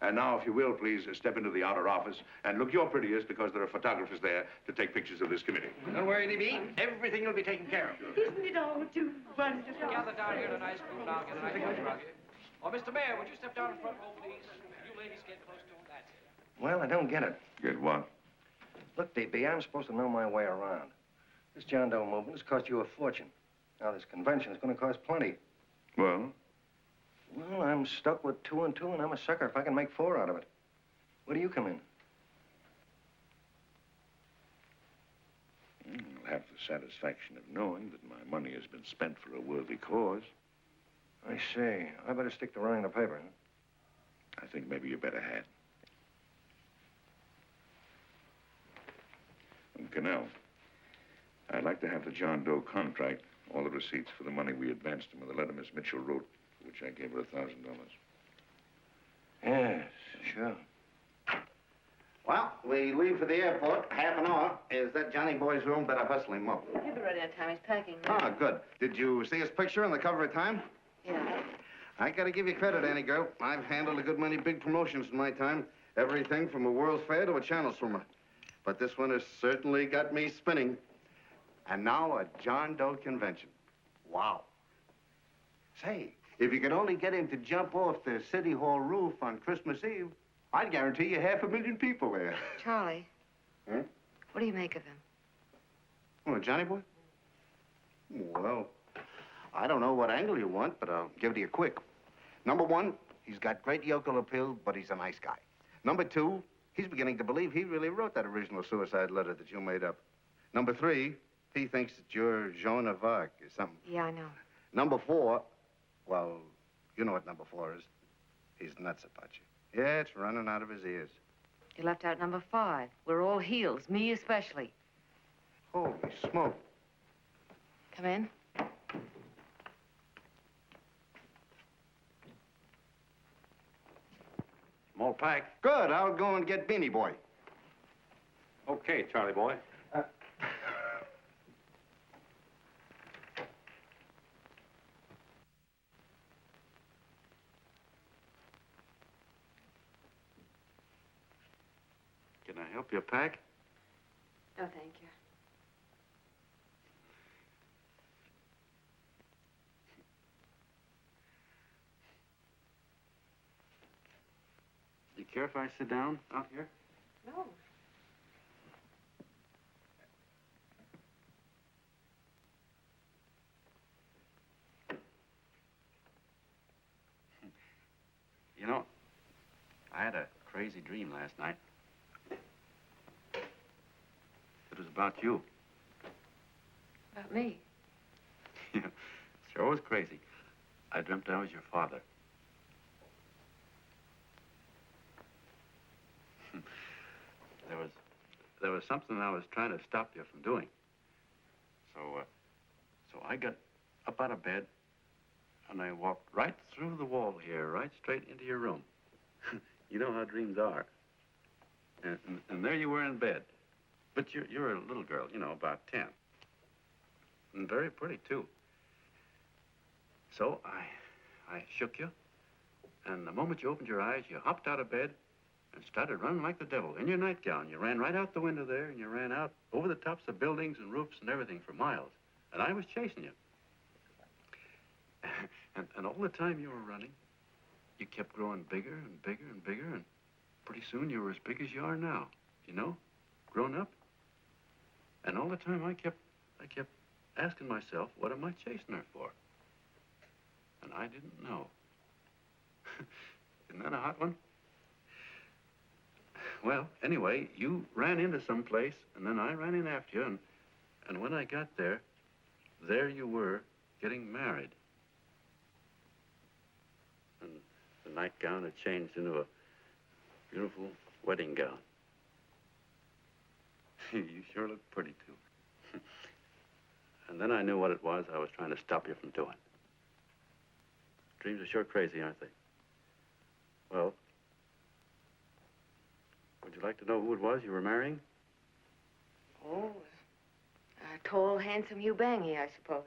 And now, if you will, please step into the outer office and look your prettiest because there are photographers there to take pictures of this committee. Don't worry, Libby. Everything will be taken care of. Isn't it all too wonderful? Gather down here tonight, school down, get a nice lunch around here. Oh, Mr. Mayor, would you step down in front row, please? You ladies get close to him, that's it. Well, I don't get it. Get what? Look, DB, I'm supposed to know my way around. This John Doe movement has cost you a fortune. Now, this convention is going to cost plenty. Well? Well, I'm stuck with 2 and 2, and I'm a sucker if I can make 4 out of it. Where do you come in? I'll have the satisfaction of knowing that my money has been spent for a worthy cause. I see. I better stick to running the paper, huh? I think maybe you better had. And Cannell, I'd like to have the John Doe contract, all the receipts for the money we advanced him with the letter Miss Mitchell wrote, for which I gave her $1,000. Yes, sure. Well, we leave for the airport. Half an hour. Is that Johnny boy's room? Better hustle him up. He'll be ready on time. He's packing. Ah, good. Did you see his picture on the cover of Time? Yeah. I gotta give you credit, Annie girl. I've handled a good many big promotions in my time. Everything from a World's Fair to a channel swimmer. But this one has certainly got me spinning. And now a John Doe convention. Wow. Say, if you could only get him to jump off the City Hall roof on Christmas Eve, I'd guarantee you 500,000 people there. Charlie. Huh? What do you make of him? Oh, Johnny boy? Well, I don't know what angle you want, but I'll give it to you quick. Number 1, he's got great yokel appeal, but he's a nice guy. Number 2, he's beginning to believe he really wrote that original suicide letter that you made up. Number 3, he thinks that you're Joan of Arc or something. Yeah, I know. Number 4, well, you know what number 4 is. He's nuts about you. Yeah, it's running out of his ears. You left out number 5. We're all heels, me especially. Holy smoke. Come in. I'm all packed. Good. I'll go and get Beanie Boy. Okay, Charlie boy. Can I help you pack? No, thank you. Do you care if I sit down out here? No. You know, I had a crazy dream last night. It was about you. About me? Sure was crazy. I dreamt I was your father. There was something I was trying to stop you from doing. So I got up out of bed, and I walked right through the wall here, right straight into your room. You know how dreams are. And there you were in bed. But you're a little girl, you know, about 10. And very pretty, too. So I shook you, and the moment you opened your eyes, you hopped out of bed and started running like the devil in your nightgown. You ran right out the window there, and you ran out over the tops of buildings and roofs and everything for miles. And I was chasing you. all the time you were running, you kept growing bigger and bigger and bigger, and pretty soon you were as big as you are now, you know, grown up. And all the time I kept asking myself, what am I chasing her for? And I didn't know. Isn't that a hot one? Well, anyway, you ran into some place, and then I ran in after you, and when I got there, there you were, getting married. And the nightgown had changed into a beautiful wedding gown. You sure look pretty, too. And then I knew what it was I was trying to stop you from doing. Dreams are sure crazy, aren't they? Well, would you like to know who it was you were marrying? Oh, a tall, handsome Ubangi, I suppose.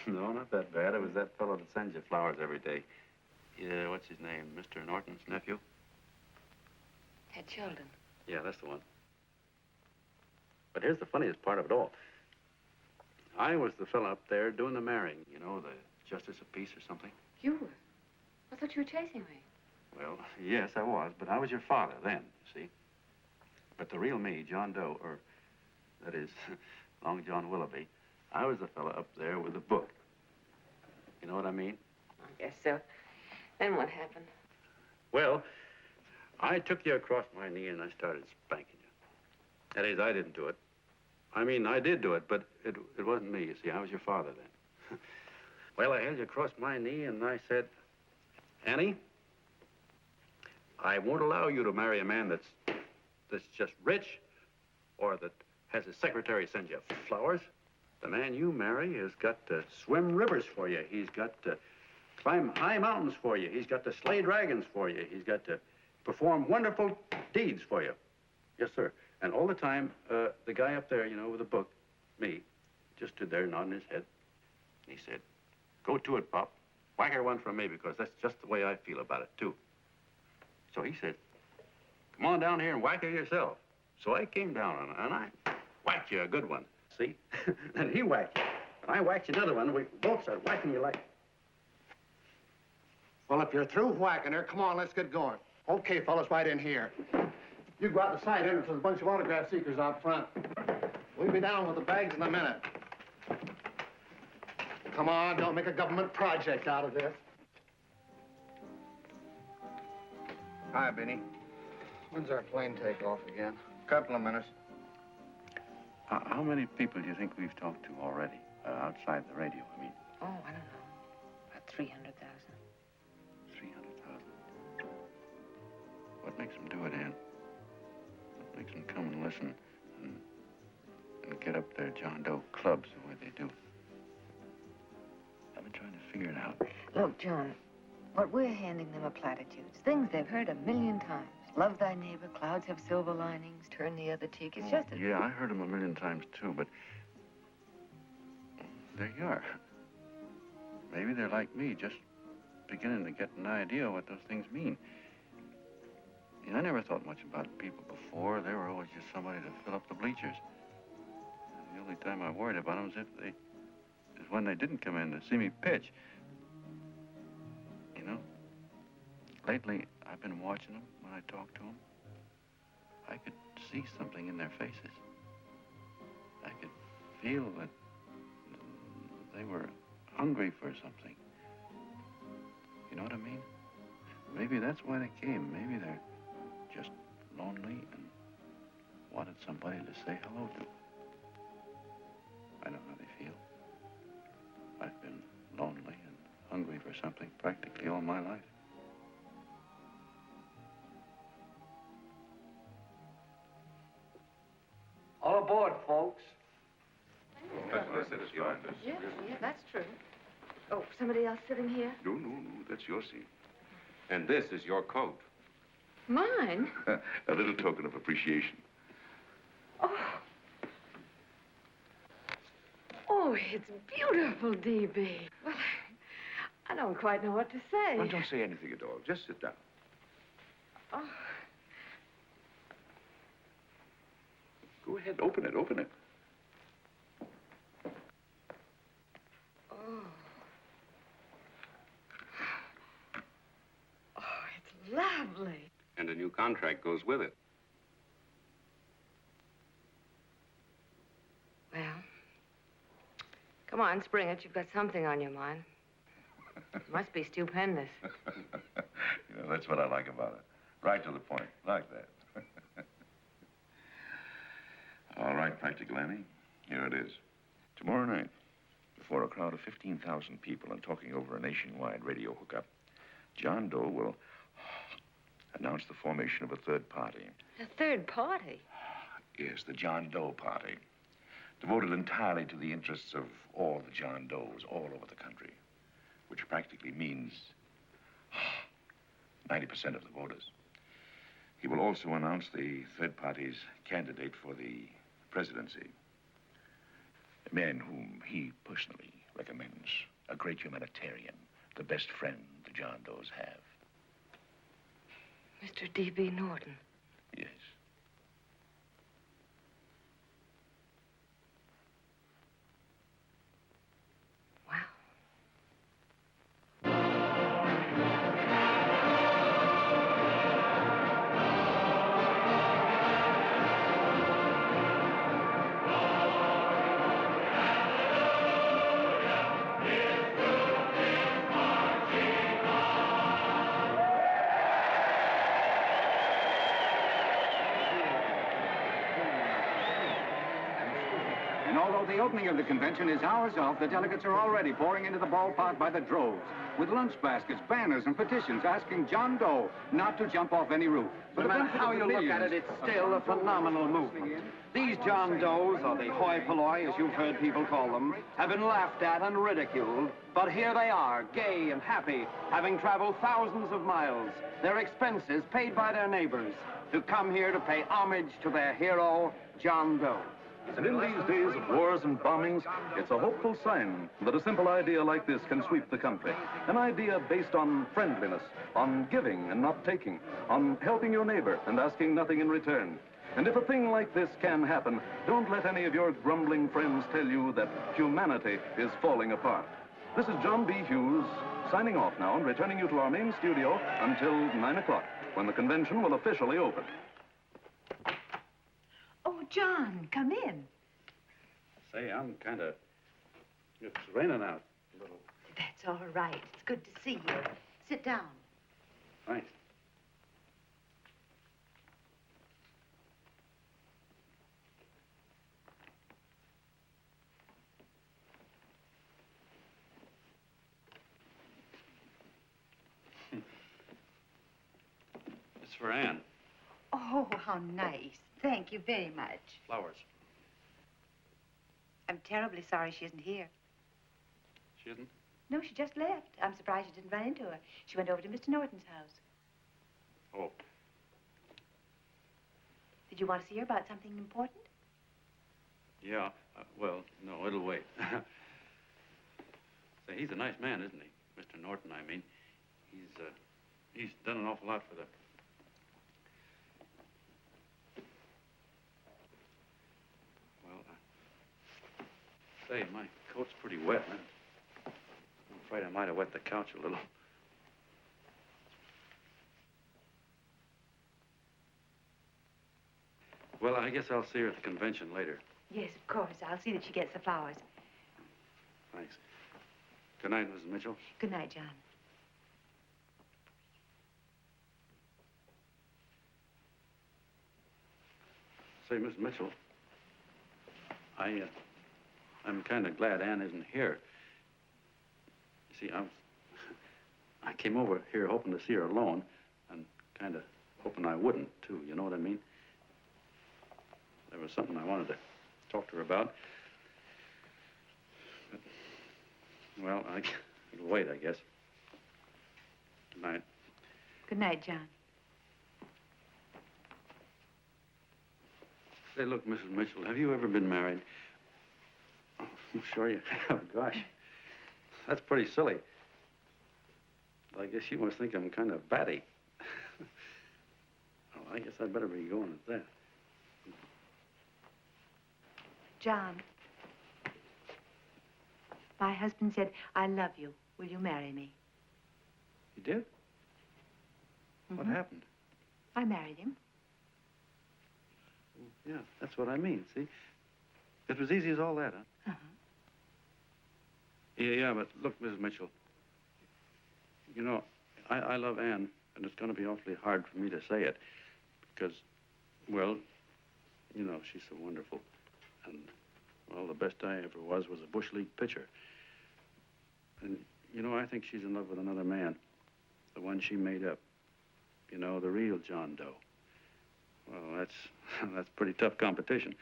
No, not that bad. It was that fellow that sends you flowers every day. Yeah, what's his name? Mr. Norton's nephew? Ted Sheldon. Yeah, that's the one. But here's the funniest part of it all. I was the fellow up there doing the marrying, you know, the justice of peace or something. You were? I thought you were chasing me. Well, yes, I was, but I was your father then, you see. But the real me, John Doe, or that is, Long John Willoughby, I was the fellow up there with the book. You know what I mean? I guess so. Then what happened? Well, I took you across my knee and I started spanking you. That is, I didn't do it. I mean, I did do it, but it wasn't me, you see. I was your father then. Well, I held you across my knee and I said, Annie, I won't allow you to marry a man that's just rich or that has his secretary send you flowers. The man you marry has got to swim rivers for you. He's got to climb high mountains for you. He's got to slay dragons for you. He's got to perform wonderful deeds for you. Yes, sir. And all the time, the guy up there, you know, with the book, me, just stood there nodding his head. And he said, go to it, Pop. Whack her one from me, because that's just the way I feel about it, too. So he said, come on down here and whack her yourself. So I came down and I whacked you a good one. See? And he whacked you. And I whacked you another one. We both started whacking you like... Well, if you're through whacking her, come on, let's get going. Okay, fellas, right in here. You go out the side entrance. There's a bunch of autograph seekers out front. We'll be down with the bags in a minute. Come on, don't make a government project out of this. Hi, Benny. When's our plane take off again? Couple of minutes. How many people do you think we've talked to already, outside the radio, I mean? Oh, I don't know. About 300,000. 300,000. What makes them do it, Ann? What makes them come and listen and get up their John Doe clubs the way they do? I've been trying to figure it out. Look, John, what we're handing them are platitudes. Things they've heard 1,000,000 times. Love thy neighbor, clouds have silver linings, turn the other cheek. It's just a... Yeah, I heard them 1,000,000 times, too, but there you are. Maybe they're like me, just beginning to get an idea of what those things mean. You know, I never thought much about people before. They were always just somebody to fill up the bleachers. The only time I worried about them is when they didn't come in to see me pitch. You know, lately I've been watching them when I talk to them. I could see something in their faces. I could feel that they were hungry for something. You know what I mean? Maybe that's why they came. Maybe they're just lonely and wanted somebody to say hello to. I know how they feel. I've been lonely and hungry for something practically all my life. All aboard, folks. That's what I said, it's yours. Yeah, that's true. Oh, somebody else sitting here? No, that's your seat. And this is your coat. Mine? A little token of appreciation. Oh, it's beautiful, D.B. Well, I don't quite know what to say. Well, don't say anything at all. Just sit down. Oh. Go ahead, open it. Oh. lovely. And a new contract goes with it. Well, come on, spring it. You've got something on your mind. It must be stupendous. That's what I like about it. Right to the point, like that. All right, Practical Annie, here it is. Tomorrow night, before a crowd of 15,000 people and talking over a nationwide radio hookup, John Doe will announce the formation of a third party. A third party? Yes, the John Doe Party. Devoted entirely to the interests of all the John Does all over the country, which practically means 90% of the voters. He will also announce the third party's candidate for the presidency. A man whom he personally recommends, a great humanitarian, the best friend the John Does have. Mr. D.B. Norton. Yes. And although the opening of the convention is hours off, the delegates are already pouring into the ballpark by the droves, with lunch baskets, banners, and petitions asking John Doe not to jump off any roof. But no matter how you look at it, it's still a phenomenal movement. These John Does, or the hoi polloi, as you've heard people call them, have been laughed at and ridiculed. But here they are, gay and happy, having traveled thousands of miles, their expenses paid by their neighbors, to come here to pay homage to their hero, John Doe. And in these days of wars and bombings, it's a hopeful sign that a simple idea like this can sweep the country. An idea based on friendliness, on giving and not taking, on helping your neighbor and asking nothing in return. And if a thing like this can happen, don't let any of your grumbling friends tell you that humanity is falling apart. This is John B. Hughes, signing off now and returning you to our main studio until 9 o'clock, when the convention will officially open. Oh, John, come in. Say, I'm kind of... It's raining out a little. That's all right. It's good to see you. Sit down. Thanks. It's for Anne. Oh, how nice. Thank you very much. Flowers. I'm terribly sorry she isn't here. She isn't? No, she just left. I'm surprised you didn't run into her. She went over to Mr. Norton's house. Oh. Did you want to see her about something important? Yeah. Well, no, it'll wait. Say, he's a nice man, isn't he? Mr. Norton, I mean. He's done an awful lot for the... Say, my coat's pretty wet, man. I'm afraid I might have wet the couch a little. Well, I guess I'll see her at the convention later. Yes, of course. I'll see that she gets the flowers. Thanks. Good night, Mrs. Mitchell. Good night, John. Say, Miss Mitchell, I'm kind of glad Anne isn't here. You see, I came over here hoping to see her alone, and kind of hoping I wouldn't, too. You know what I mean? There was something I wanted to talk to her about. But, well, it'll wait, I guess. Good night. Good night, John. Say, look, Mrs. Mitchell, have you ever been married? Oh, I'm sure you have. Gosh, that's pretty silly. I guess you must think I'm kind of batty. Well, I guess I'd better be going at that. John, my husband said, I love you. Will you marry me? You did? What happened? I married him. Yeah, that's what I mean, see? It was easy as all that, huh? Yeah, but look, Mrs. Mitchell. You know, I love Anne, and it's going to be awfully hard for me to say it because, well, you know, she's so wonderful. And, well, the best I ever was a Bush League pitcher. And, you know, I think she's in love with another man, the one she made up. You know, the real John Doe. Well, that's pretty tough competition.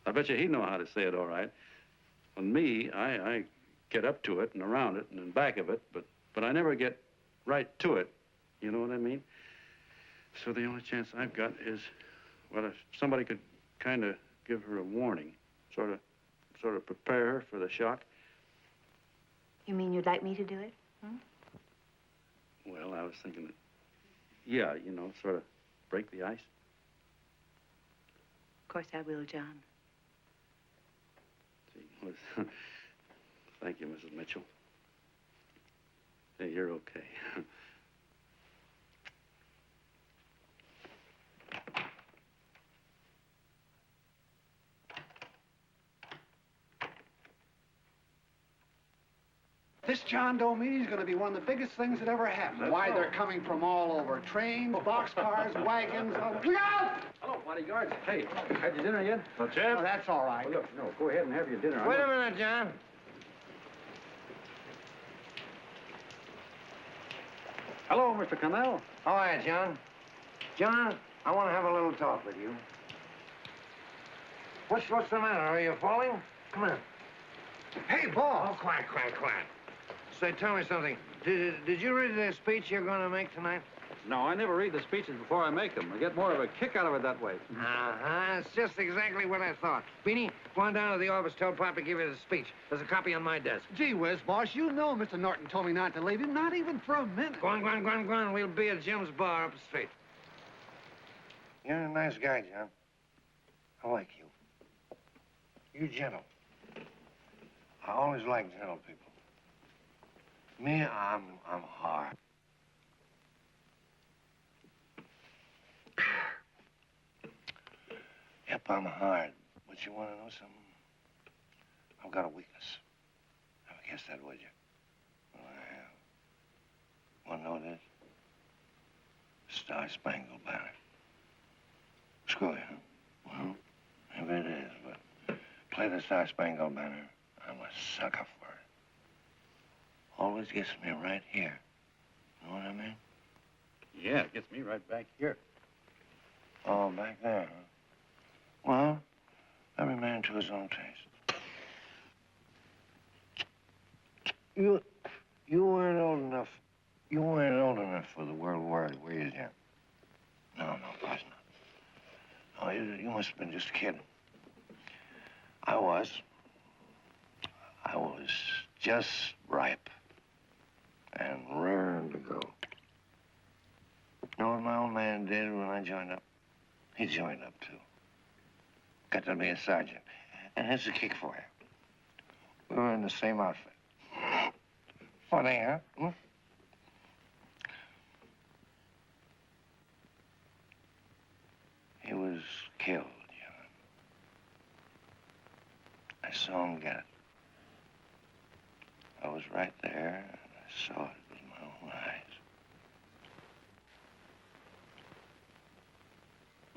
I bet you he'd know how to say it all right. On me, I get up to it and around it and in back of it, but I never get right to it. You know what I mean? So the only chance I've got is, well, if somebody could kind of give her a warning, sort of prepare her for the shock. You mean you'd like me to do it? Well, I was thinking that, yeah, you know, sort of break the ice. Of course I will, John. See, well, thank you, Mrs. Mitchell. Hey, you're okay. This John Doe meeting is going to be one of the biggest things that ever happened. Why, they're coming from all over. Trains, boxcars, wagons. Look out! Hello, bodyguards. Hey, had your dinner yet? Not yet. Oh, that's all right. Well, look, no, go ahead and have your dinner. Wait a minute, John. Hello, Mr. Connell. How are you, John? John, I want to have a little talk with you. What's the matter? Are you falling? Come on. Hey, boss. Oh, quiet. Say, tell me something. Did you read the speech you're going to make tonight? No, I never read the speeches before I make them. I get more of a kick out of it that way. Uh-huh. It's just exactly what I thought. Beanie, go on down to the office, tell Pop to give you the speech. There's a copy on my desk. Gee whiz, boss, you know Mr. Norton told me not to leave him, not even for a minute. Go on. We'll be at Jim's bar up the street. You're a nice guy, John. I like you. You're gentle. I always like gentle people. Me, I'm hard. Yep, I'm hard. But you want to know something? I've got a weakness. Never guess that, would you? Well, I have. Want to know what it is? Star-Spangled Banner. Screw you, huh? Well, maybe it is, but play the Star-Spangled Banner. I'm a sucker for it. Always gets me right here. Know what I mean? Yeah, it gets me right back here. Oh, back there, huh? Well, every man to his own taste. You weren't old enough. You weren't old enough for the World War, were you, Jim? No, of course not. No, you must have been just a kid. I was just ripe and raring to go. You know what my old man did when I joined up? He joined up, too. Got to be a sergeant. And here's a kick for you. We were in the same outfit. Funny, huh? He was killed, John. I saw him get it. I was right there, and I saw it with my own eyes.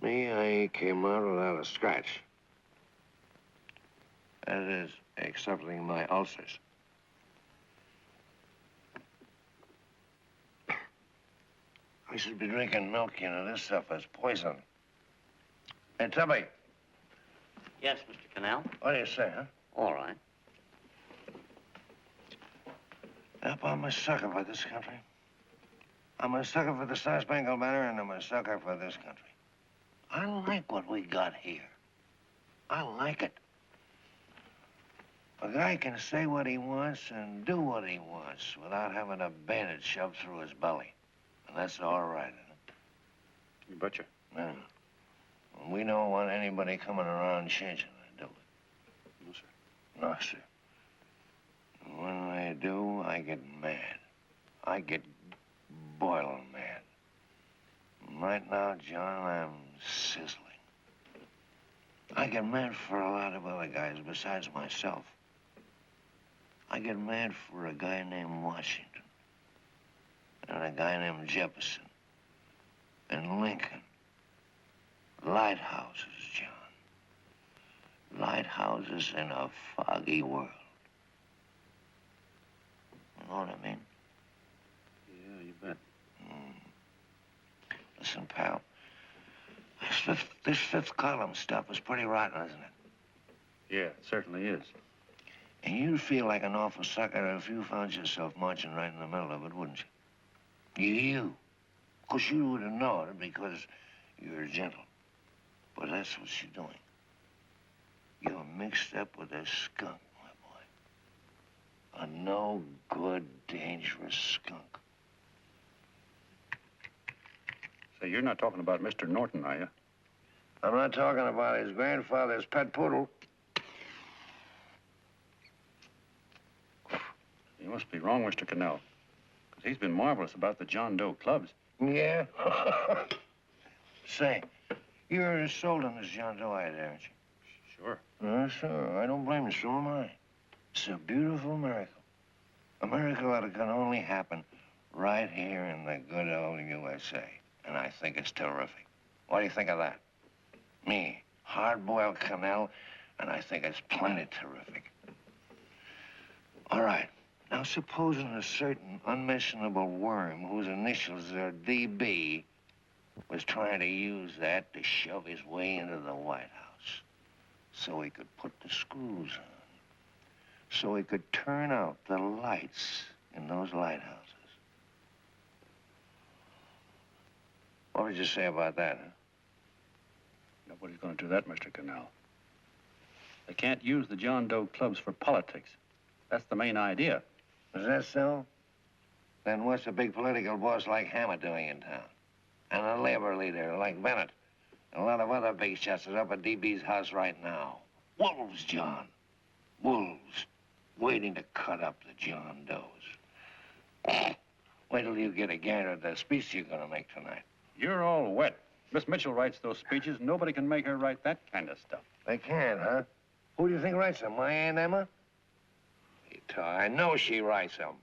Me, I came out without a scratch. That is, excepting my ulcers. I should be drinking milk, you know. This stuff is poison. Hey, Tubby. Yes, Mr. Connell? What do you say, huh? All right. Yep, I'm a sucker for this country. I'm a sucker for the Star-Spangled Banner, and I'm a sucker for this country. I like what we got here. I like it. A guy can say what he wants and do what he wants without having a bayonet shoved through his belly. And that's all right, isn't it? You betcha. Yeah. And we don't want anybody coming around changing it, do we? No, sir. No, sir. And when they do, I get mad. I get boiling mad. Right now, John, I'm sizzling. I get mad for a lot of other guys besides myself. I get mad for a guy named Washington, and a guy named Jefferson, and Lincoln. Lighthouses, John. Lighthouses in a foggy world. You know what I mean? Yeah, you bet. Listen, pal, this fifth column stuff is pretty rotten, isn't it? Yeah, it certainly is. And you'd feel like an awful sucker if you found yourself marching right in the middle of it, wouldn't you? You. Of course, you wouldn't know it because you're gentle. But that's what you're doing. You're mixed up with a skunk, my boy. A no-good, dangerous skunk. Say, you're not talking about Mr. Norton, are you? I'm not talking about his grandfather's pet poodle. You must be wrong, Mr. Cannell. Because he's been marvelous about the John Doe clubs. Yeah? Say, you're sold on this John Doe idea, aren't you? Sure. Sure. I don't blame you. So am I. It's a beautiful miracle. A miracle that can only happen right here in the good old USA. And I think it's terrific. What do you think of that? Me, hard-boiled Cannell, and I think it's plenty terrific. All right. Now, supposing a certain unmentionable worm whose initials are DB was trying to use that to shove his way into the White House so he could put the screws on, so he could turn out the lights in those lighthouses. What would you say about that, huh? Nobody's going to do that, Mr. Cannell. They can't use the John Doe clubs for politics. That's the main idea. Is that so? Then what's a big political boss like Hammer doing in town? And a labor leader like Bennett? And a lot of other big shots are up at DB's house right now. Wolves, John. Wolves. Waiting to cut up the John Does. Wait till you get a gander at the speech you're gonna make tonight. You're all wet. Miss Mitchell writes those speeches. Nobody can make her write that kind of stuff. They can't, huh? Who do you think writes them? My Aunt Emma? I know she writes them.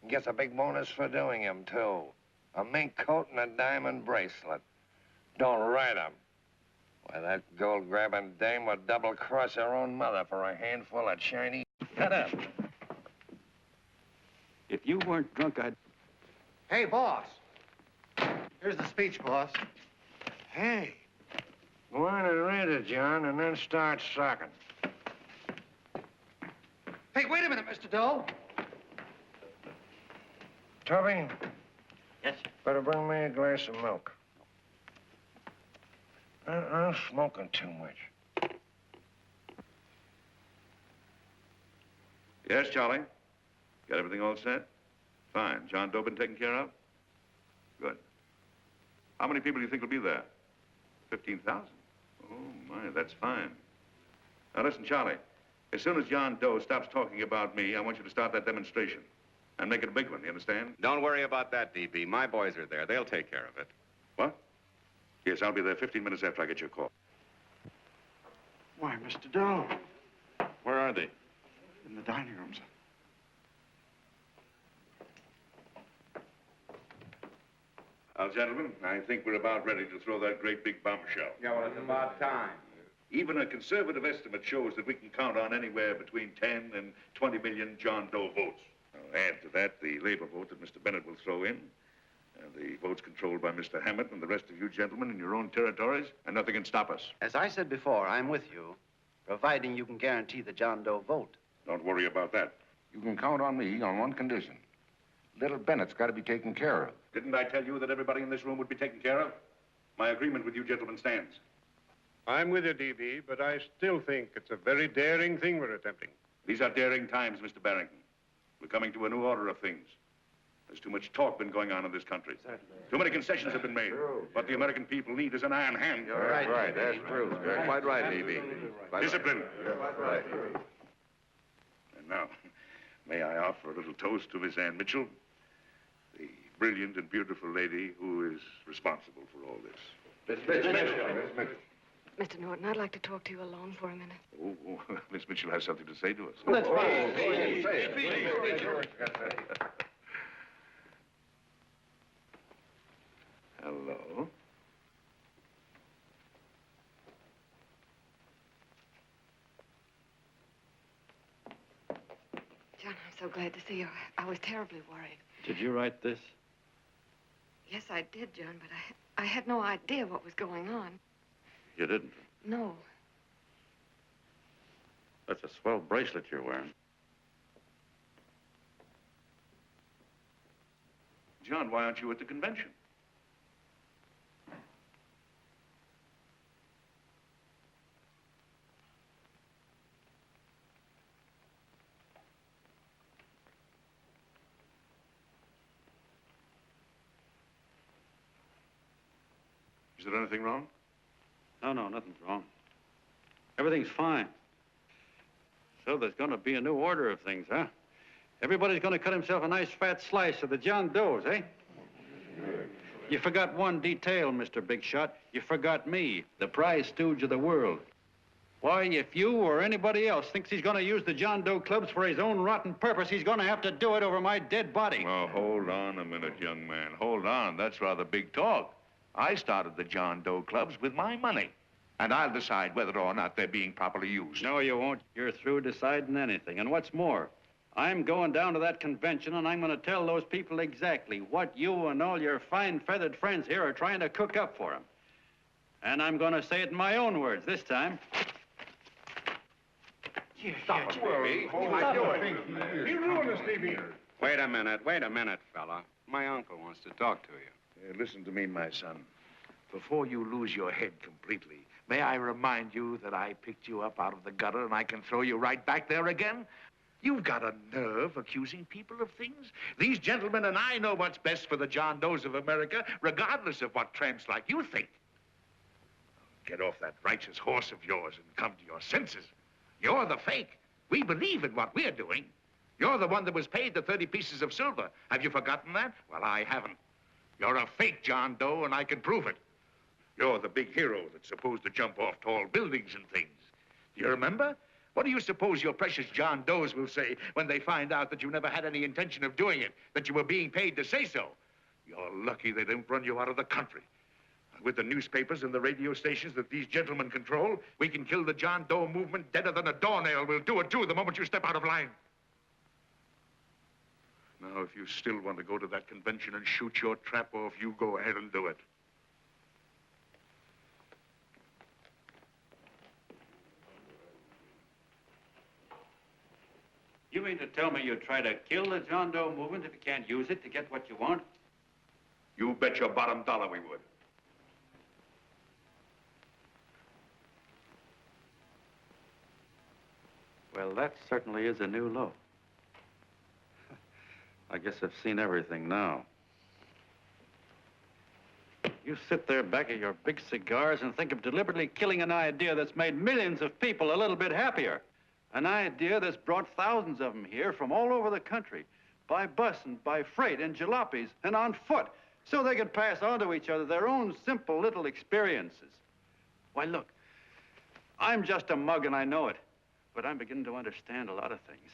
And gets a big bonus for doing them, too. A mink coat and a diamond bracelet. Don't write them. Why, that gold-grabbing dame would double-cross her own mother for a handful of Chinese. Shut up. If you weren't drunk, I'd... Hey, boss. Here's the speech, boss. Hey. Go on and read it, John, and then start sucking. Hey, wait a minute, Mr. Doe. Tubby? Yes, sir. Better bring me a glass of milk. I'm smoking too much. Yes, Charlie? Got everything all set? Fine. John Doe been taken care of? Good. How many people do you think will be there? 15,000? Oh, my, that's fine. Now, listen, Charlie. As soon as John Doe stops talking about me, I want you to start that demonstration. And make it a big one, you understand? Don't worry about that, DB. My boys are there. They'll take care of it. What? Yes, I'll be there 15 minutes after I get your call. Why, Mr. Doe. Where are they? In the dining room, sir. Well, gentlemen, I think we're about ready to throw that great big bombshell. Yeah, well, it's about time. Even a conservative estimate shows that we can count on anywhere between 10 and 20 million John Doe votes. Now, add to that the labor vote that Mr. Bennett will throw in, and the votes controlled by Mr. Hammett and the rest of you gentlemen in your own territories, and nothing can stop us. As I said before, I'm with you, providing you can guarantee the John Doe vote. Don't worry about that. You can count on me on one condition. Little Bennett's got to be taken care of. Didn't I tell you that everybody in this room would be taken care of? My agreement with you gentlemen stands. I'm with you, DB, but I still think it's a very daring thing we're attempting. These are daring times, Mr. Barrington. We're coming to a new order of things. There's too much talk been going on in this country. Too many concessions have been made. What the American people need is an iron hand. You're right. That's true. You're quite right, DB. Discipline. Right. And now, may I offer a little toast to Miss Ann Mitchell, the brilliant and beautiful lady who is responsible for all this. Miss Mitchell. Mr. Norton, I'd like to talk to you alone for a minute. Oh, Miss Mitchell has something to say to us. That's fine. Hello. John, I'm so glad to see you. I was terribly worried. Did you write this? Yes, I did, John, but I had no idea what was going on. You didn't. No. That's a swell bracelet you're wearing. John, why aren't you at the convention? Is there anything wrong? No, nothing's wrong. Everything's fine. So there's going to be a new order of things, huh? Everybody's going to cut himself a nice fat slice of the John Does, eh? You forgot one detail, Mr. Big Shot. You forgot me, the prize stooge of the world. Why, if you or anybody else thinks he's going to use the John Doe clubs for his own rotten purpose, he's going to have to do it over my dead body. Oh, hold on a minute, young man. Hold on. That's rather big talk. I started the John Doe clubs with my money. And I'll decide whether or not they're being properly used. No, you won't. You're through deciding anything. And what's more, I'm going down to that convention, and I'm going to tell those people exactly what you and all your fine feathered friends here are trying to cook up for them. And I'm going to say it in my own words this time. Stop it, baby. You ruined us, Stevie. Wait a minute, fella. My uncle wants to talk to you. Listen to me, my son. Before you lose your head completely, may I remind you that I picked you up out of the gutter and I can throw you right back there again? You've got a nerve accusing people of things. These gentlemen and I know what's best for the John Does of America, regardless of what tramps like you think. Get off that righteous horse of yours and come to your senses. You're the fake. We believe in what we're doing. You're the one that was paid the 30 pieces of silver. Have you forgotten that? Well, I haven't. You're a fake John Doe, and I can prove it. You're the big hero that's supposed to jump off tall buildings and things. Do you remember? What do you suppose your precious John Does will say when they find out that you never had any intention of doing it, that you were being paid to say so? You're lucky they didn't run you out of the country. With the newspapers and the radio stations that these gentlemen control, we can kill the John Doe movement deader than a doornail. We'll do it, too, the moment you step out of line. Now, if you still want to go to that convention and shoot your trap off, you go ahead and do it. You mean to tell me you'd try to kill the John Doe movement if you can't use it to get what you want? You bet your bottom dollar we would. Well, that certainly is a new low. I guess I've seen everything now. You sit there back of your big cigars and think of deliberately killing an idea that's made millions of people a little bit happier. An idea that's brought thousands of them here from all over the country, by bus and by freight and jalopies and on foot, so they could pass on to each other their own simple little experiences. Why, look, I'm just a mug and I know it, but I'm beginning to understand a lot of things.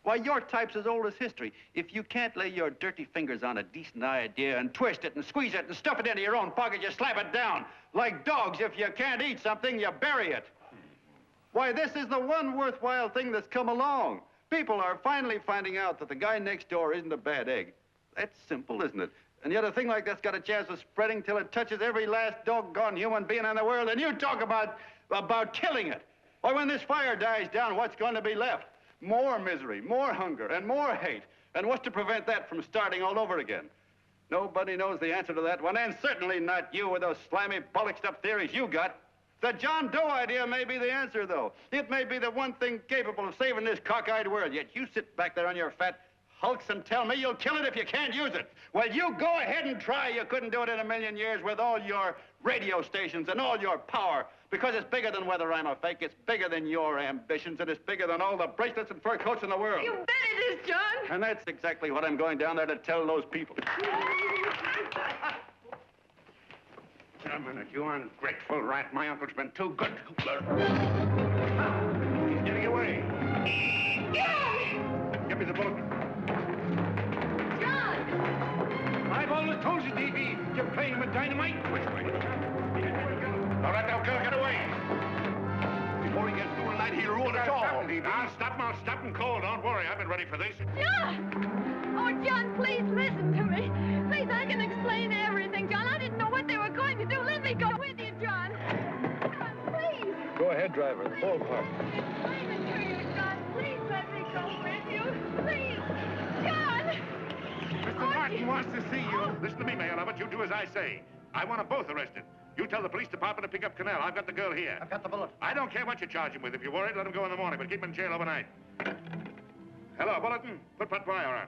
Why, your type's as old as history. If you can't lay your dirty fingers on a decent idea and twist it and squeeze it and stuff it into your own pocket, you slap it down. Like dogs, if you can't eat something, you bury it. Why, this is the one worthwhile thing that's come along. People are finally finding out that the guy next door isn't a bad egg. That's simple, isn't it? And yet a thing like that's got a chance of spreading till it touches every last doggone human being in the world, and you talk about killing it. Why, when this fire dies down, what's going to be left? More misery, more hunger, and more hate. And what's to prevent that from starting all over again? Nobody knows the answer to that one, and certainly not you with those slimy, bollocked-up theories you got. The John Doe idea may be the answer, though. It may be the one thing capable of saving this cockeyed world, yet you sit back there on your fat hulks and tell me you'll kill it if you can't use it. Well, you go ahead and try. You couldn't do it in a million years with all your radio stations and all your power. Because it's bigger than whether I'm a fake. It's bigger than your ambitions, and it's bigger than all the bracelets and fur coats in the world. You bet it is, John. And that's exactly what I'm going down there to tell those people. A minute, you ungrateful rat. My uncle's been too good. He's getting away. Give me the bulletin. John! I've always told you, D.B., you're playing with dynamite. Which way? All right, now, girl, get away. Before he gets through tonight, he'll ruin us all. I'll stop him cold. Don't worry, I've been ready for this. John! Oh, John, please listen to me. Please, I can explain everything, John. I didn't know what they were going to do. Let me go with you, John. John, please. Go ahead, driver. The ballpark. Explain it to you, John. Please let me go with you. Please. John! Mr. Martin wants to see you. Listen to me, Mayor Lovett. You do as I say. I want them both arrested. You tell the police department to pick up Cannell. I've got the girl here. I've got the bullet. I don't care what you charge him with. If you're worried, let him go in the morning, but keep him in jail overnight. Hello, Bulletin. Put Pat Pryor on.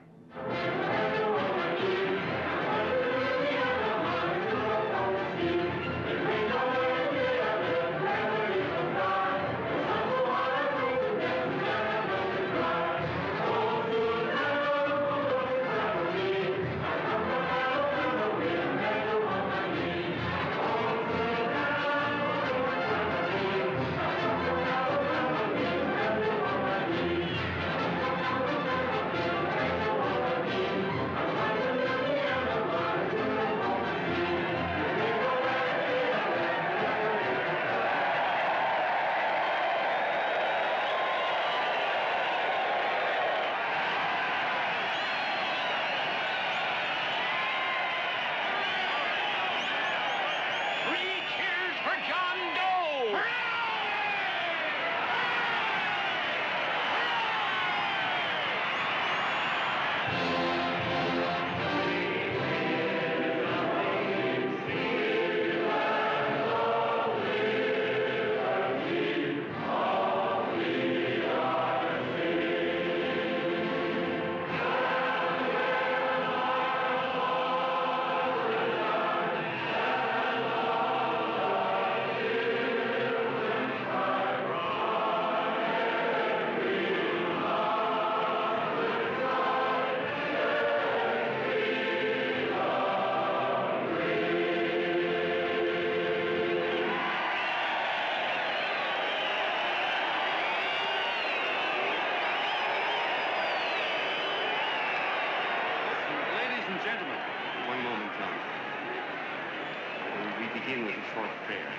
begin with a short prayer.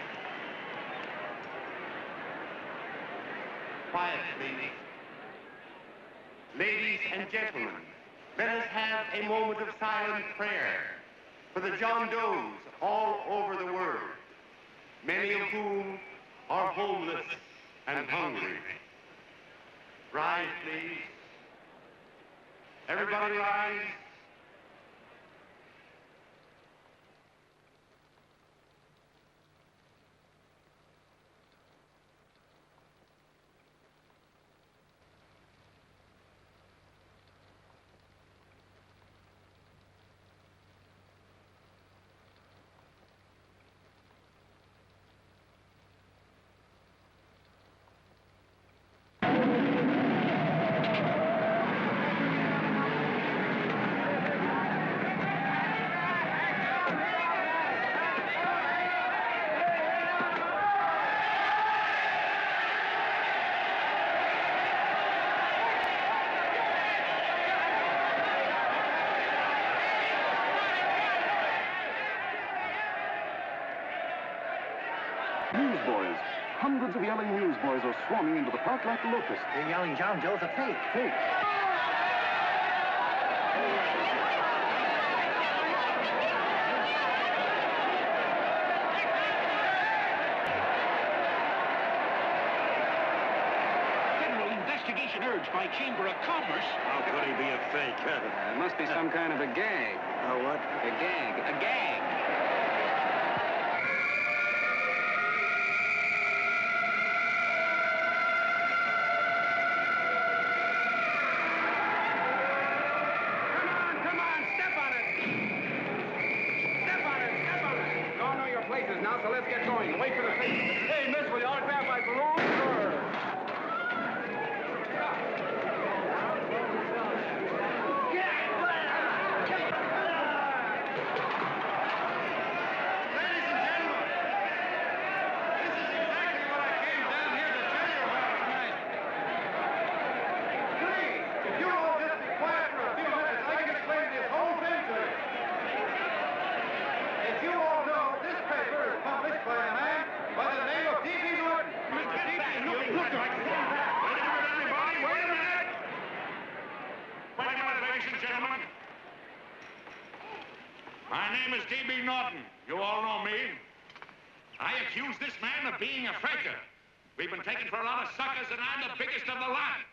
Quiet, please. Ladies and gentlemen, let us have a moment of silent prayer for the John Does all over the world, many of whom are homeless and hungry. Rise, please. Everybody rise. Newsboys. Hundreds of yelling newsboys are swarming into the park like locusts. They're yelling John Doe's a fake. Fake. Federal investigation urged by Chamber of Commerce. How could he be a fake? It must be some kind of a gag. A what? A gag. A gag. races now, so let's get going. Wait for the faces. Hey, miss, will you autograph my balloon? Sure. My name is D.B. Norton. You all know me. I accuse this man of being a faker. We've been taken for a lot of suckers, and I'm the biggest of the lot.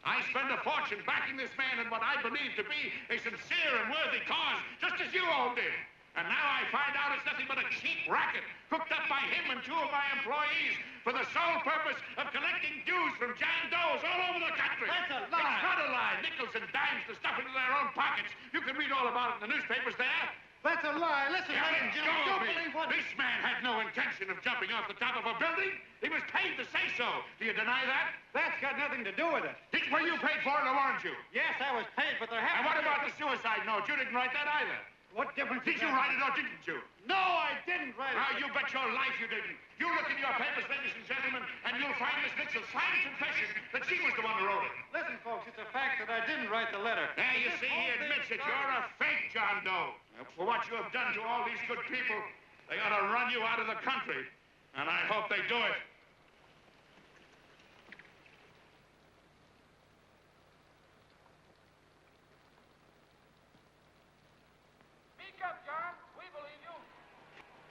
I spend a fortune backing this man in what I believe to be a sincere and worthy cause, just as you all did. And now I find out it's nothing but a cheap racket cooked up by him and two of my employees for the sole purpose of collecting dues from John Does all over the country. That's a lie. It's not a lie. Nickels and dimes to stuff into their own pockets. You can read all about it in the newspapers there. That's a lie. Listen, don't believe what... This man had no intention of jumping off the top of a building. He was paid to say so. Do you deny that? That's got nothing to do with it. Were you paid for it, or weren't you? Yes, I was paid, but there happened... And what about the suicide note? You didn't write that either. What difference Did you write it or didn't you? No, I didn't write it. Now, you bet your life you didn't. You look in your papers, ladies and gentlemen, and you'll find Miss Nixon's signed confession that she was the one who wrote it. Listen, folks, it's a fact that I didn't write the letter. There, you see, he admits it. You're a fake, John Doe. For what you have done to all these good people, they ought to run you out of the country. And I hope they do it.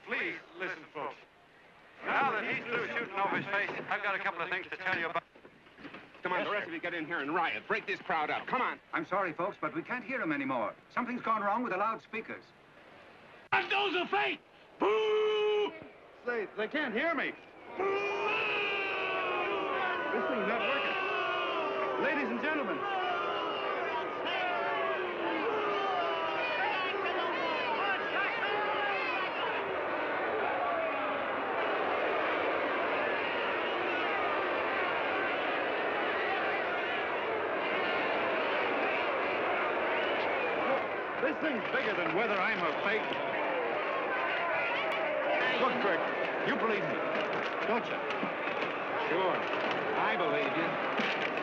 Please, listen, folks. Now that he's through shooting over his face, I've got a couple of things to tell you about... Come on, the rest of you get in here and riot. Break this crowd up. Come on. I'm sorry, folks, but we can't hear him anymore. Something's gone wrong with the loudspeakers. John Doe's a fake! Boo! They can't hear me. This thing's not working. Ladies and gentlemen. This thing's bigger than whether I'm a fake. Look, Kurt, you believe me, don't you? Sure. I believe you.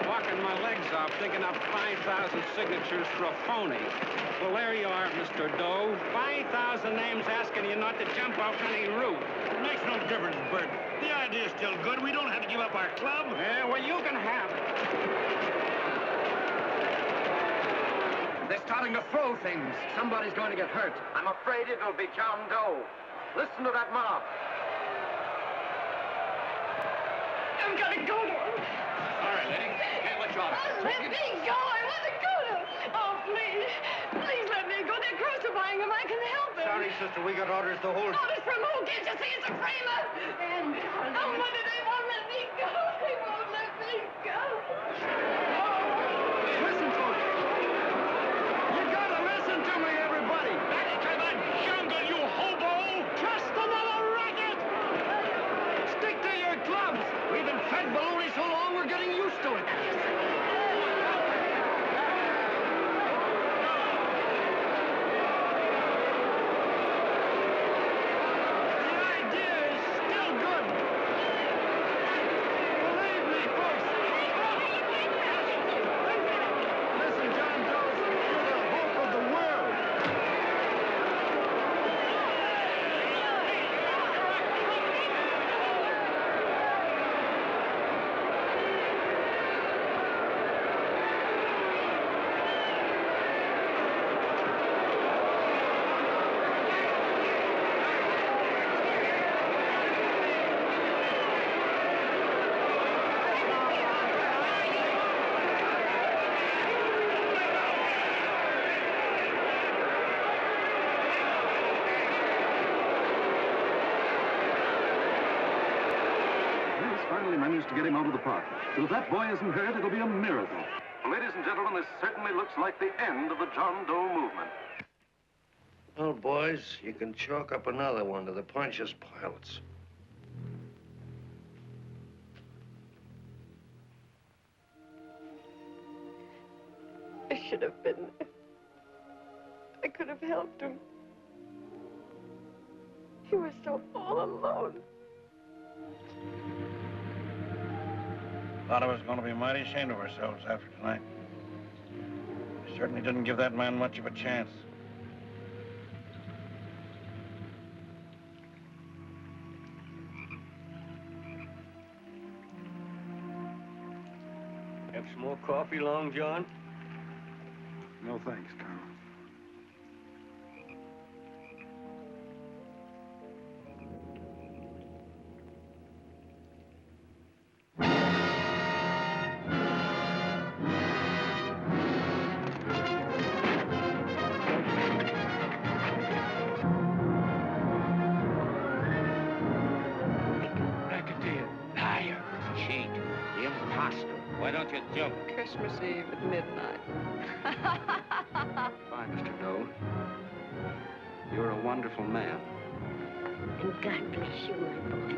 Walking my legs off, digging up 5,000 signatures for a phony. Well, there you are, Mr. Doe. 5,000 names asking you not to jump off any roof. It makes no difference, Bert. The idea's still good. We don't have to give up our club. Yeah, well, you can have it. They're starting to throw things. Somebody's going to get hurt. I'm afraid it'll be John Doe. Listen to that mob. I'm gonna go to him. All right, lady. Can't let you out. Let me go. I want to go to him. Oh, please. Please let me go. They're crucifying him. I can help him. Sorry, sister. We got orders to hold... Orders from who? Can't you see it's a framer? And no wonder they won't let me go. They won't let me go. Listen, folks. You gotta listen to me, everybody. Back to the jungle, you hobo! Just another racket! Stick to your clubs. We've been fed baloney so long, we're getting used to it. The idea is still good. Believe me, folks. Listen, John Doe, you're the hope of the world. He's finally managed to get him out of the park. But if that boy isn't hurt, it'll be a miracle. Ladies and gentlemen, this certainly looks like the end of the John Doe movement. Well, boys, you can chalk up another one to the Pontius pilots. I should have been there. I could have helped him. He was so all alone. A lot of us are going to be mighty ashamed of ourselves after tonight. We certainly didn't give that man much of a chance. Have some more coffee, Long John? No thanks, Carl. Racketeer, liar, cheat, imposter. Why don't you jump? Christmas Eve at midnight. Bye, Mr. Doe. You're a wonderful man. And God bless you, my boy.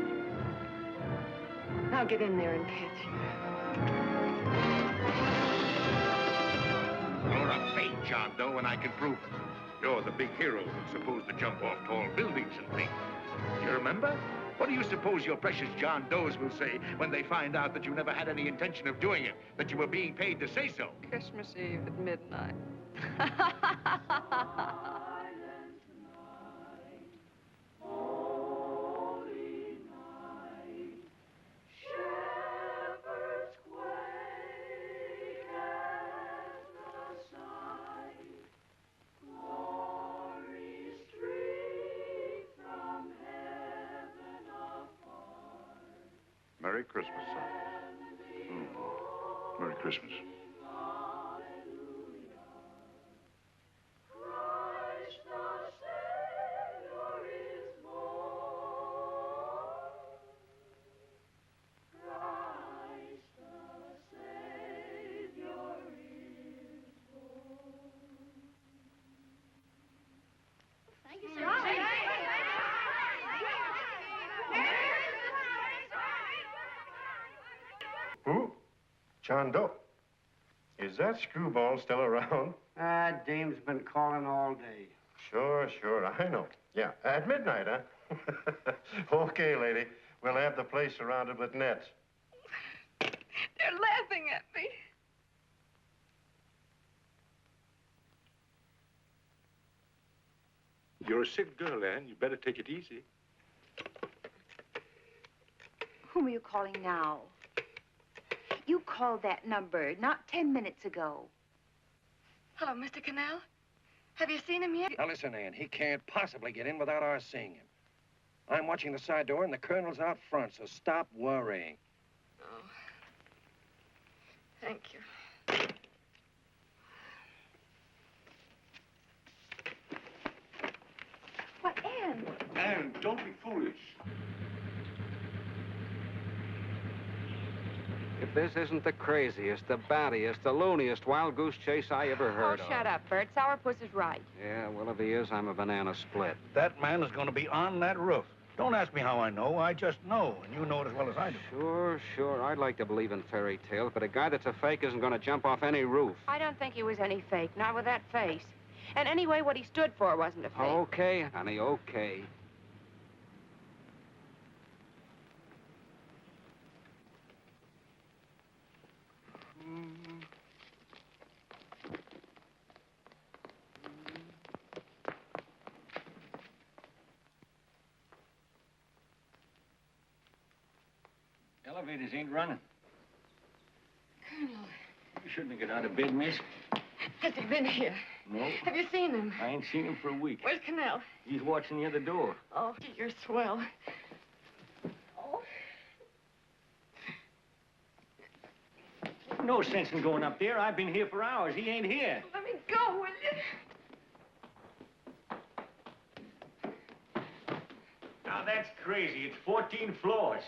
Now get in there and catch him. You're a fake John Doe, and I can prove it. You're the big hero who's supposed to jump off tall buildings and things. You remember? What do you suppose your precious John Does will say when they find out that you never had any intention of doing it, that you were being paid to say so? Christmas Eve at midnight. Merry Christmas, son. Merry Christmas. Who? John Doe. Is that screwball still around? Dame's been calling all day. Sure, I know. Yeah, at midnight, huh? Okay, lady. We'll have the place surrounded with nets. They're laughing at me. You're a sick girl, Anne. You better take it easy. Whom are you calling now? You called that number not 10 minutes ago. Hello, Mr. Canal. Have you seen him yet? Now listen, Ann, he can't possibly get in without our seeing him. I'm watching the side door and the colonel's out front, so stop worrying. Oh. Thank you. What, Ann? Anne, don't be foolish. If this isn't the craziest, the battiest, the looniest wild goose chase I ever heard of. Shut up, Bert. Sourpuss is right. Yeah, well, if he is, I'm a banana split. That man is going to be on that roof. Don't ask me how I know. I just know, and you know it as well as I do. Sure. I'd like to believe in fairy tales, but a guy that's a fake isn't going to jump off any roof. I don't think he was any fake, not with that face. And anyway, what he stood for wasn't a fake. Okay, honey, okay. Elevators ain't running. Colonel, You shouldn't have got out of bed, miss. has he been here? No. Have you seen him? I ain't seen him for a week. Where's Canal? He's watching the other door. Oh, you're swell. Oh. No sense in going up there. I've been here for hours. He ain't here. Let me go, will you? Now, that's crazy. It's 14 floors.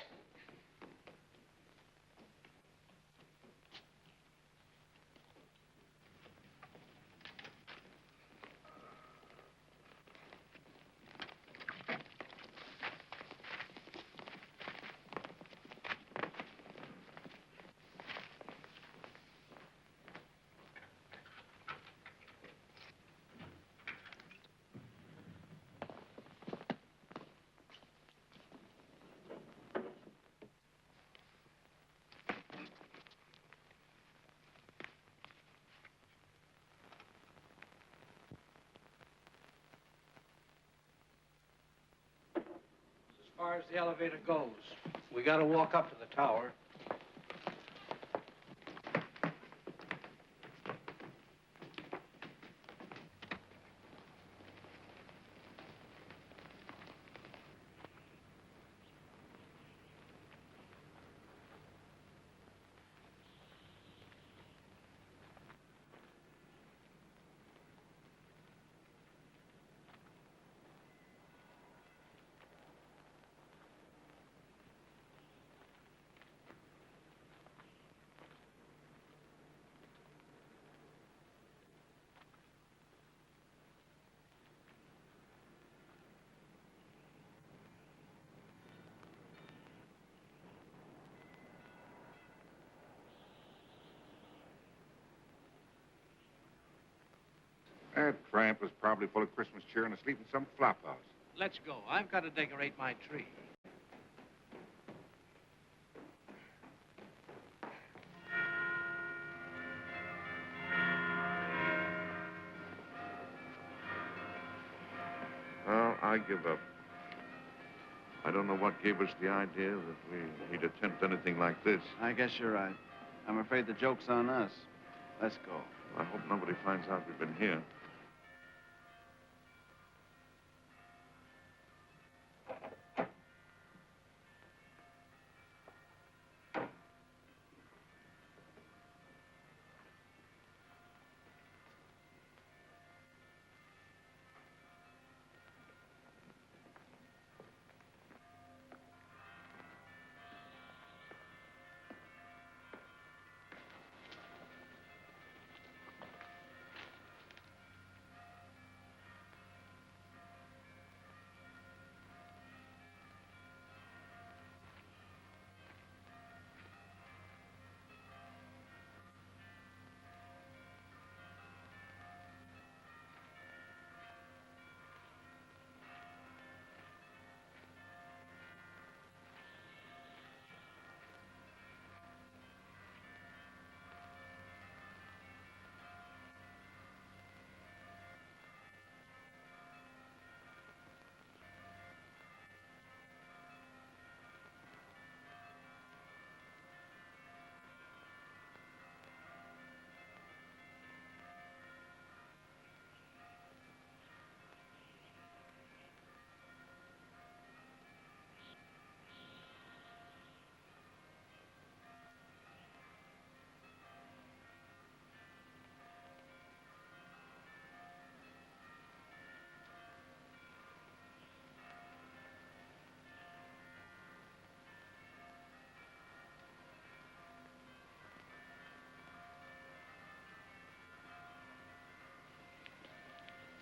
far as the elevator goes. We gotta walk up to the tower. That tramp is probably full of Christmas cheer and asleep in some flop house. Let's go. I've got to decorate my tree. Well, I give up. I don't know what gave us the idea that we'd attempt anything like this. I guess you're right. I'm afraid the joke's on us. Let's go. I hope nobody finds out we've been here.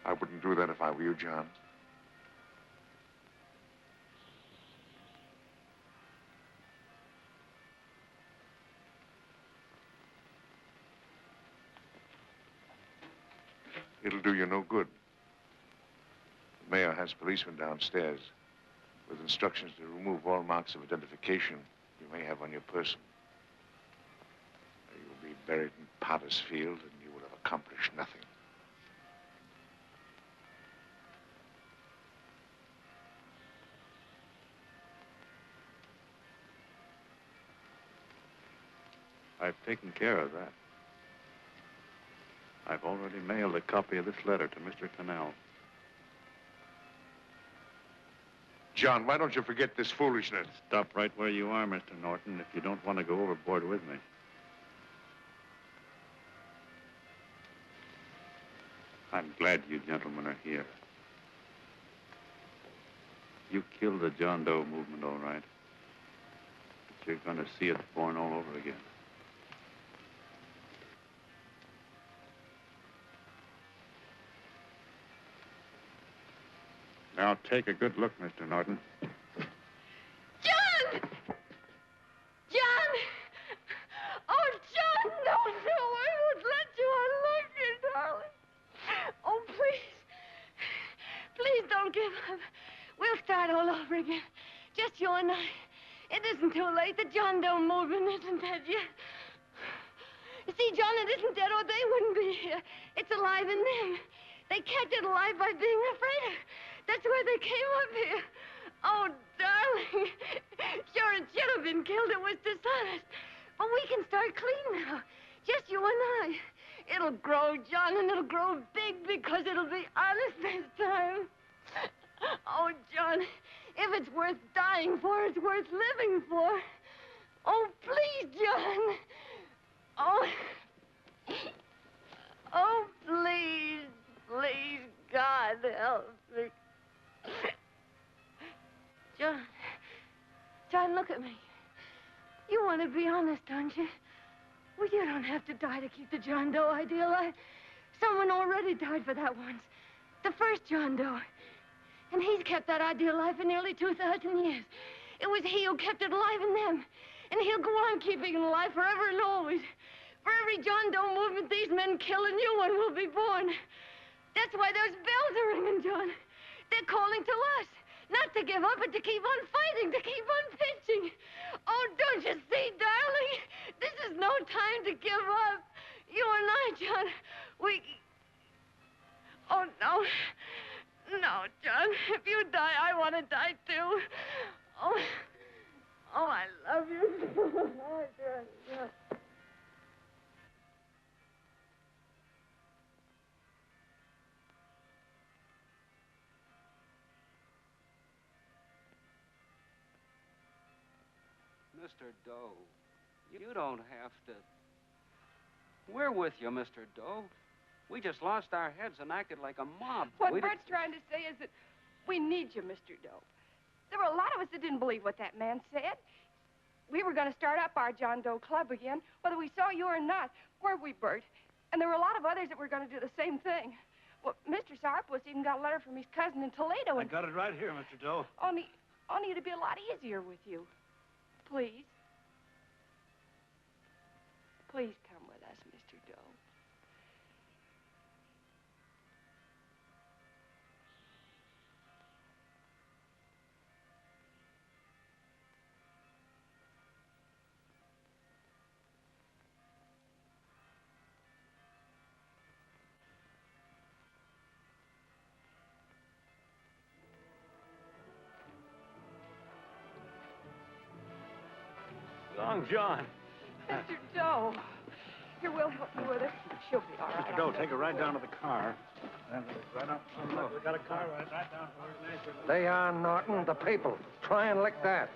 I wouldn't do that if I were you, John. It'll do you no good. The mayor has policemen downstairs with instructions to remove all marks of identification you may have on your person. You'll be buried in Potter's Field, and you will have accomplished nothing. I've taken care of that. I've already mailed a copy of this letter to Mr. Canal. John, why don't you forget this foolishness? Stop right where you are, Mr. Norton, if you don't want to go overboard with me. I'm glad you gentlemen are here. You killed the John Doe movement, all right. But you're going to see it born all over again. Now, take a good look, Mr. Norton. John! John! Oh, John, no, I won't let you. I love you, darling. Oh, please. Please don't give up. We'll start all over again. Just you and I. It isn't too late. The John Doe movement isn't dead yet. You see, John, it isn't dead or they wouldn't be here. It's alive in them. They kept it alive by being afraid of. That's why they came up here. Oh, darling. and killed it was dishonest. But we can start clean now. Just you and I. It'll grow, John, and it'll grow big because it'll be honest this time. Oh, John, if it's worth dying for, it's worth living for. Oh, please, John. Oh. Oh, please, please, God, help me. John, look at me. You want to be honest, don't you? Well, you don't have to die to keep the John Doe idea alive. Someone already died for that once. The first John Doe. And he's kept that idea alive for nearly 2,000 years. It was he who kept it alive in them. And he'll go on keeping it alive forever and always. For every John Doe movement these men kill, a new one will be born. That's why those bells are ringing, John. They're calling to us. Not to give up, but to keep on fighting, to keep on pitching. Oh, don't you see, darling? This is no time to give up. You and I, John, we... Oh, no. No, John. If you die, I want to die, too. Oh, I love you. Oh, John. Mr. Doe, you don't have to. We're with you, Mr. Doe. We just lost our heads and acted like a mob. What Bert's trying to say is that we need you, Mr. Doe. There were a lot of us that didn't believe what that man said. We were going to start up our John Doe Club again, whether we saw you or not, weren't we, Bert? And there were a lot of others that were going to do the same thing. Well, Mr. Sourpuss even got a letter from his cousin in Toledo. I got it right here, Mr. Doe. Only it'd be a lot easier with you. Please. Please come with us, Mr. Doe. Long John. Mr. Doe. Here, we'll help you with her. She'll be all right. Mr. Doe, take her right down to the car. Right up. Look, we got a car right down to her. They are, Norton, the people. Try and lick that.